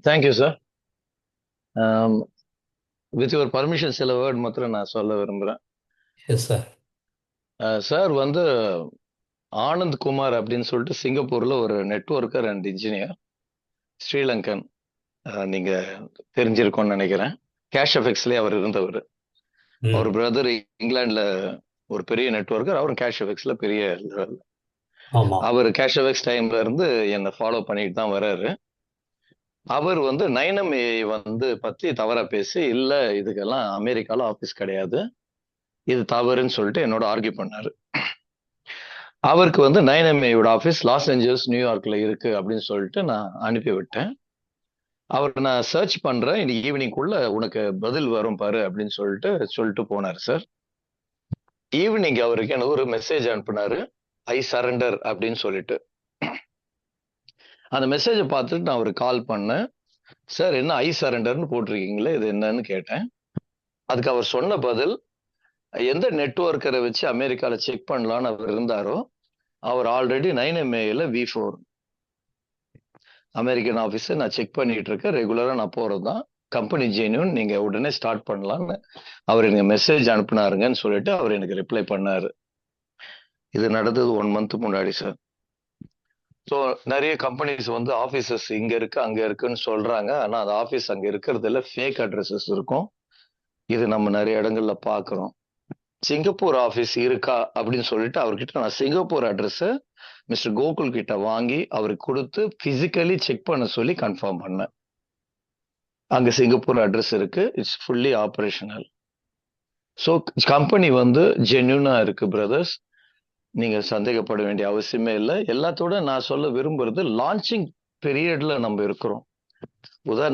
Thank you sir. With your permission சில வேர்ட் மாத்திரம் நான் சொல்ல விரும்புகிறேன். Yes sir. சார் வந்து ஆனந்த் குமார் அப்படின்னு சொல்லிட்டு சிங்கப்பூர்ல ஒரு நெட்வொர்க்கர் அண்ட் இன்ஜினியர், ஸ்ரீலங்கன். நீங்க தெரிஞ்சிருக்கோன்னு நினைக்கிறேன். கேஷ் எஃபெக்ட்ஸ்லேயே அவர் இருந்தவர். அவர் பிரதர் இங்கிலாந்துல ஒரு பெரிய நெட்வொர்க்கர், அவரும் கேஷ் எஃபெக்ட்ஸ்ல பெரிய. அவர் கேஷ் எஃபெக்ட்ஸ் டைம்ல இருந்து என்னை ஃபாலோ பண்ணிட்டு தான் வர்றாரு. அவர் வந்து 9MA வந்து பத்தி தவறா பேசி, இல்ல இதுக்கெல்லாம் அமெரிக்கால ஆபீஸ் கிடையாது, இது தவறுன்னு சொல்லிட்டு என்னோட ஆர்கியூ பண்ணாரு. அவருக்கு வந்து 9MAயோட ஆபீஸ் லாஸ் ஏஞ்சல்ஸ், நியூயார்க்ல இருக்கு அப்படின்னு சொல்லிட்டு நான் அனுப்பி விட்டேன். அவர் நான் சர்ச் பண்றேன், இன்னைக்கு ஈவினிங்குள்ள உனக்கு பதில் வரும் பாரு அப்படின்னு சொல்லிட்டு போனார் சார். ஈவினிங் அவருக்கு எனக்கு ஒரு மெசேஜ் அனுப்புனாரு, ஐ சரண்டர் அப்படின்னு சொல்லிட்டு. அந்த மெசேஜை பார்த்துட்டு நான் அவருக்கு கால் பண்ணேன். சார், என்ன ஐ சரண்டர்னு போட்டிருக்கீங்களே, இது என்னன்னு கேட்டேன். அதுக்கு அவர் சொன்ன பதில், எந்த நெட்வொர்க்கரை வச்சு அமெரிக்கால செக் பண்ணலான்னு அவர் இருந்தாரோ அவர் ஆல்ரெடி 9MAல V4 அமெரிக்கன் ஆபீஸ் நான் செக் பண்ணிட்டு இருக்கேன், ரெகுலரா நான் போறதுதான், கம்பெனி ஜென்யூன், நீங்க உடனே ஸ்டார்ட் பண்ணலாம்னு அவர் எனக்கு மெசேஜ் அனுப்புனாருங்கன்னு சொல்லிட்டு அவர் எனக்கு ரிப்ளை பண்ணாரு. இது நடந்தது 1 month முன்னாடி சார். ஸோ நிறைய கம்பெனிஸ் வந்து ஆபீசஸ் இங்க இருக்கு அங்க இருக்குன்னு சொல்றாங்க, ஆனா அந்த ஆபீஸ் அங்க இருக்கிறதுல ஃபேக் அட்ரஸஸ் இருக்கும். இது நம்ம நிறைய இடங்கள்ல பாக்குறோம். சிங்கப்பூர் ஆபீஸ் இருக்கா அப்படின்னு சொல்லிட்டு அவர்கிட்ட நான் சிங்கப்பூர் அட்ரஸ் மிஸ்டர் கோகுல் கிட்ட வாங்கி அவருக்கு கொடுத்து பிசிக்கலி செக் பண்ண சொல்லி கன்ஃபார்ம் பண்ணேன். அங்க சிங்கப்பூர் அட்ரஸ் இருக்கு, it's fully operational. So company வந்து ஜென்யூனா இருக்கு பிரதர்ஸ், நீங்க சந்தேகப்பட வேண்டிய அவசியமே இல்லை. எல்லாத்தோட நான் சொல்ல விரும்புறது, லான்ச்சிங் பீரியட்ல நம்ம இருக்கிறோம்.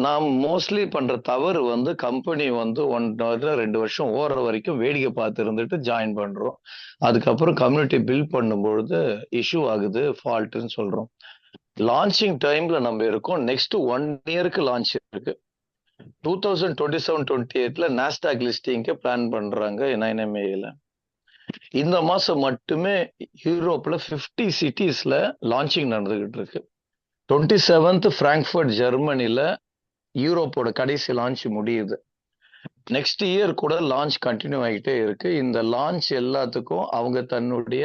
நான் மோஸ்ட்லி பண்ற தவறு வந்து கம்பெனி வந்து 1 வருடம் 2 வருஷம் ஓடுற வரைக்கும் வேடிக்கை பார்த்து இருந்துட்டு ஜாயின் பண்றோம். அதுக்கப்புறம் கம்யூனிட்டி பில்ட் பண்ணும்பொழுது இஷ்யூ ஆகுது, ஃபால்ட்னு சொல்றோம். லான்ச்சிங் டைம்ல நம்ம இருக்கோம். நெக்ஸ்ட் 1 இயருக்கு லான்ச் இருக்கு. 2027-28ல நாஸ்டாக் லிஸ்டிங்க்கு பிளான் பண்றாங்க 9MAல. இந்த மாசம் மட்டுமே யூரோப்ல 50 சிட்டிஸ்ல லான்ச்சிங் நடந்துகிட்டு இருக்கு. 27th பிராங்க்ஃபர்ட் ஜெர்மனில யூரோப்போட கடைசி லான்ச் முடியுது. நெக்ஸ்ட் இயர் கூட லான்ச் கண்டினியூ ஆகிட்டே இருக்கு. இந்த லான்ச் எல்லாத்துக்கும் அவங்க தன்னுடைய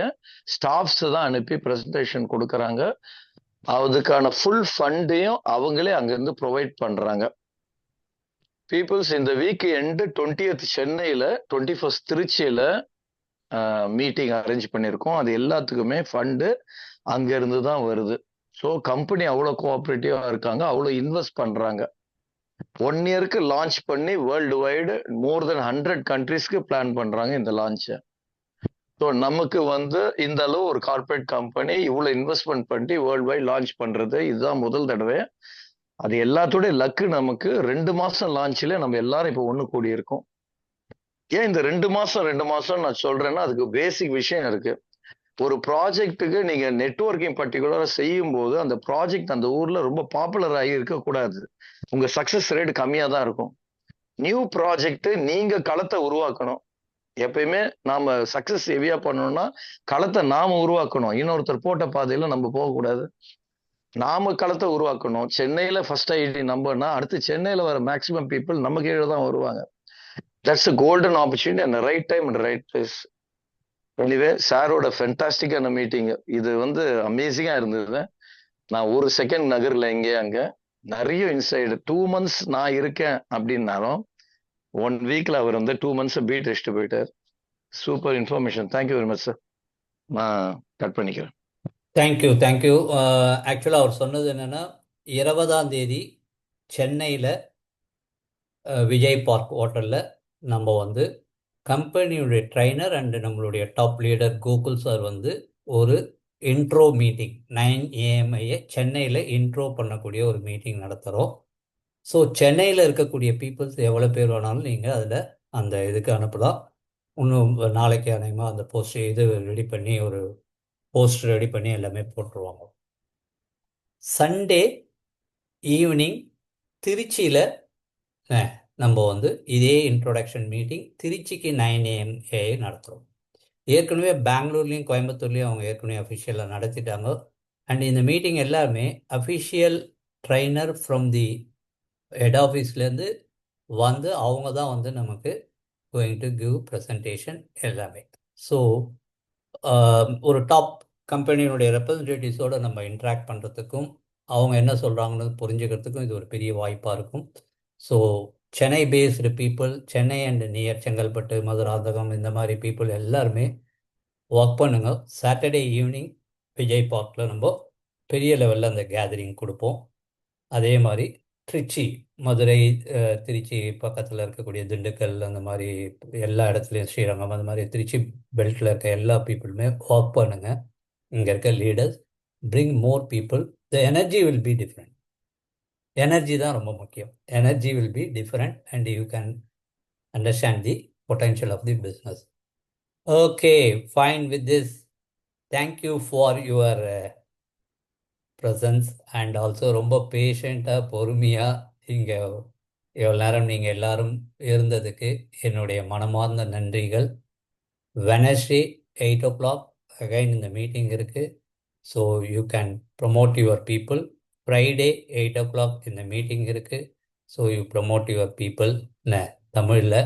ஸ்டாஃப்ஸ் தான் அனுப்பி பிரசன்டேஷன் கொடுக்கறாங்க. அதுக்கான ஃபுல் ஃபண்டையும் அவங்களே அங்கிருந்து ப்ரொவைட் பண்றாங்க. பீப்புள்ஸ், இந்த வீக் எண்டு 20th சென்னையில, 21st திருச்சியில மீட்டிங் அரேஞ்ச் பண்ணியிருக்கோம். அது எல்லாத்துக்குமே ஃபண்டு அங்க இருந்து தான் வருது. ஸோ கம்பெனி அவ்வளோ கோஆபரேட்டிவா இருக்காங்க, அவ்வளோ இன்வெஸ்ட் பண்றாங்க. 1 இயருக்கு லான்ச் பண்ணி வேர்ல்டு வைடு மோர் தென் 100 கண்ட்ரீஸ்க்கு பிளான் பண்றாங்க இந்த லான்ச்சை. ஸோ நமக்கு வந்து இந்த அளவு ஒரு கார்பரேட் கம்பெனி இவ்வளவு இன்வெஸ்ட்மெண்ட் பண்ணி வேர்ல்டு வைட் லான்ச் பண்றது இதுதான் முதல் தடவை. அது எல்லாத்தோட லக்கு. நமக்கு 2 மாசம் லான்ச்ல நம்ம எல்லாரும் இப்போ ஒண்ணு கூடி இருக்கோம். ஏன் இந்த 2 மாசம் நான் சொல்றேன்னா அதுக்கு பேசிக் விஷயம் இருக்கு. ஒரு ப்ராஜெக்ட்டுக்கு நீங்க நெட்வொர்க்கிங் பர்டிகுலரா செய்யும் போது அந்த ப்ராஜெக்ட் அந்த ஊர்ல ரொம்ப பாப்புலர் ஆகி இருக்கக்கூடாது. உங்க சக்சஸ் ரேட் கம்மியா தான் இருக்கும். நியூ ப்ராஜெக்ட் நீங்க களத்தை உருவாக்கணும். எப்பயுமே நாம சக்சஸ் ஹெவியா பண்ணணும்னா களத்தை நாம உருவாக்கணும். இன்னொருத்தர் போட்ட பாதையில நம்ம போகக்கூடாது. நாம களத்தை உருவாக்கணும். சென்னையில ஃபர்ஸ்ட் ஐடி நம்பர்னா அடுத்து சென்னையில வர மேக்சிமம் பீப்புள் நம்ம கீழே தான் வருவாங்க. That's a golden opportunity and the right time and the right place. Anyway சாரோட ஃபென்டாஸ்டிக்கான மீட்டிங் இது வந்து அமேசிங்கா இருந்தது. நான் ஒரு செகண்ட் நகர்ல இங்கே அங்க நிறைய இன்சைடு 2 months நான் இருக்கேன் அப்படின்னாலும் 1 weekல அவர் வந்து 2 months பீட் அடிச்சுட்டு போயிட்டார். Super information. Thank you very much sir. நான் கட் பண்ணிக்கிறேன். Thank you thank you. ஆக்சுவலாக அவர் சொன்னது என்னென்னா 20ஆம் தேதி சென்னையில் விஜய் பார்க் ஹோட்டலில் நம்ம வந்து கம்பெனியுடைய ட்ரைனர் அண்டு நம்மளுடைய டாப் லீடர் கோகுல் சார் வந்து ஒரு இன்ட்ரோ மீட்டிங் 9 AM சென்னையில் இன்ட்ரோ பண்ணக்கூடிய ஒரு மீட்டிங் நடத்துகிறோம். ஸோ சென்னையில் இருக்கக்கூடிய பீப்புள்ஸ் எவ்வளோ பேர் வேணாலும் நீங்கள் அதில் அந்த இதுக்கு அனுப்பலாம். இன்னும் நாளைக்கு அநேகமாக அந்த இது ரெடி பண்ணி ஒரு போஸ்ட் ரெடி பண்ணி எல்லாமே போட்டுருவாங்க. சண்டே ஈவினிங் திருச்சியில் நம்ம வந்து இதே இன்ட்ரோடக்ஷன் மீட்டிங் திருச்சிக்கு 9 AM நடத்துகிறோம். ஏற்கனவே பெங்களூர்லேயும் கோயம்புத்தூர்லேயும் அவங்க ஏற்கனவே அஃபிஷியலாக நடத்திட்டாங்க. அண்ட் இந்த மீட்டிங் எல்லாமே official trainer from the head ஆஃபீஸ்லேருந்து வந்து அவங்க தான் வந்து நமக்கு கோயிங் டு கிவ் ப்ரெசன்டேஷன் எல்லாமே. ஸோ ஒரு டாப் கம்பெனியினுடைய ரெப்ரசன்டேட்டிவ்ஸோடு நம்ம இன்ட்ராக்ட் பண்ணுறதுக்கும் அவங்க என்ன சொல்கிறாங்கன்னு புரிஞ்சுக்கிறதுக்கும் இது ஒரு பெரிய வாய்ப்பாக இருக்கும். So Chennai based people, Chennai and near Chengalpattu, Madurantakam இந்த மாதிரி பீப்புள் எல்லாருமே ஒர்க் பண்ணுங்க. சாட்டர்டே ஈவினிங் விஜய் பார்க்கில் நம்ம பெரிய லெவலில் அந்த கேதரிங் கொடுப்போம். அதே மாதிரி திருச்சி, மதுரை, திருச்சி பக்கத்தில் இருக்கக்கூடிய திண்டுக்கல், அந்த மாதிரி எல்லா இடத்துலையும் ஸ்ரீரங்கம், அந்த மாதிரி திருச்சி பெல்ட்டில் இருக்க எல்லா பீப்புளுமே ஒர்க் பண்ணுங்க. இங்கே இருக்க leaders bring more people. The energy will be different. Energy தான் ரொம்ப முக்கியம். Energy will be different and you can understand the potential of the business. Okay, fine with this. Thank you for your presence and also ரொம்ப பேஷண்ட்டாக பொறுமையாக இங்கே எவ்வளோ நேரம் நீங்கள் எல்லாரும் இருந்ததுக்கு என்னுடைய மனமார்ந்த நன்றிகள். வெனஸ்டே 8 o'clock அகைன் இந்த மீட்டிங் இருக்குது. So you can promote your people. Friday 8 o'clock இந்த மீட்டிங் இருக்குது. So you promote your people தமிழில்.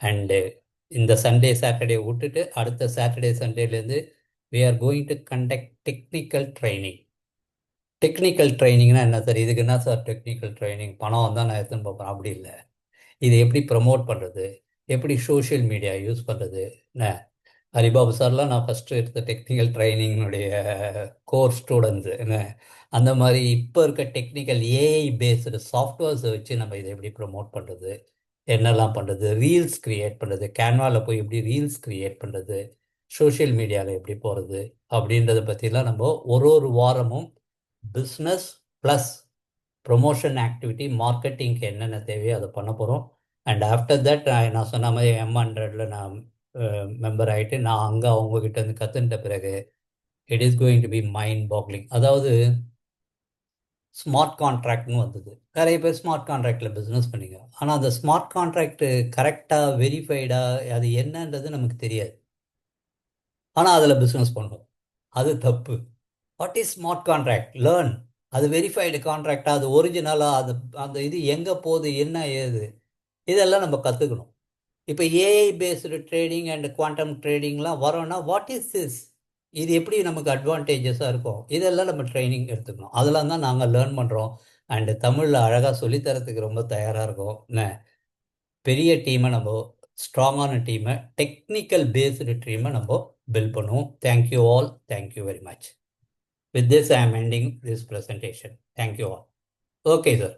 அண்டு இந்த சண்டே சாட்டர்டே விட்டுட்டு அடுத்த சாட்டர்டே சண்டேலேருந்து we are going to conduct technical training. Technical ட்ரைனிங்னா என்ன சார்? இதுக்கு என்ன சார் டெக்னிக்கல் ட்ரைனிங்? பணம் வந்தால் நான் எடுத்துன்னு பார்ப்பேன். அப்படி இல்லை. இதை எப்படி ப்ரமோட் பண்ணுறது, எப்படி சோஷியல் மீடியா யூஸ் பண்ணுறது. என்ன ஹரிபாபு சார்லாம் நான் ஃபஸ்ட்டு எடுத்த டெக்னிக்கல் ட்ரைனிங்னுடைய கோர் ஸ்டூடெண்ட்ஸு. என்ன அந்த மாதிரி இப்போ இருக்க டெக்னிக்கல் ஏஐ பேஸ்டு சாஃப்ட்வேர்ஸை வச்சு நம்ம இதை எப்படி ப்ரமோட் பண்ணுறது, என்னெல்லாம் பண்ணுறது, ரீல்ஸ் க்ரியேட் பண்ணுறது, கேன்வாவில் போய் எப்படி ரீல்ஸ் க்ரியேட் பண்ணுறது, சோஷியல் மீடியாவில் எப்படி போகிறது அப்படின்றத பற்றிலாம் நம்ம ஒரு வாரமும் பிஸ்னஸ் ப்ளஸ் ப்ரொமோஷன் ஆக்டிவிட்டி, மார்க்கெட்டிங்க்கு என்னென்ன தேவையோ அதை பண்ண போகிறோம். அண்ட் ஆஃப்டர் தட் நான் சொன்ன மாதிரி M100ல் நான் மெம்பர் ஆகிட்டு நான் அங்கே அவங்கக்கிட்ட இருந்து கற்றுட்ட பிறகு it is going to be mind boggling. அதாவது ஸ்மார்ட் கான்ட்ராக்ட்னு வந்தது. நிறைய பேர் ஸ்மார்ட் கான்ட்ராக்டில் பிஸ்னஸ் பண்ணிங்க. ஆனால் அந்த ஸ்மார்ட் கான்ட்ராக்டு கரெக்டாக வெரிஃபைடாக அது என்னன்றது நமக்கு தெரியாது. ஆனால் அதில் பிஸ்னஸ் பண்ணுவோம். அது தப்பு. What is smart contract? Learn. அது வெரிஃபைடு கான்ட்ராக்டாக, அது ஒரிஜினலாக, அது அந்த இது எங்கே போகுது, என்ன ஏது, இதெல்லாம் நம்ம கற்றுக்கணும். இப்போ AI based trading and quantum ட்ரேடிங்லாம் வரோன்னா வாட் இஸ் திஸ், இது எப்படி நமக்கு அட்வான்டேஜஸாக இருக்கும், இதெல்லாம் நம்ம ட்ரைனிங் எடுத்துக்கணும். அதெல்லாம் தான் நாங்கள் லேர்ன் பண்ணுறோம். அண்டு தமிழில் அழகாக சொல்லித்தரத்துக்கு ரொம்ப தயாராக இருக்கோம். என்ன பெரிய டீமை நம்ம, ஸ்ட்ராங்கான டீமை, டெக்னிக்கல் பேஸ்டு டீமை நம்ம பில்ட் பண்ணுவோம். Thank you all. Thank you very much. With this, I am ending this presentation. Thank you all. Okay, sir.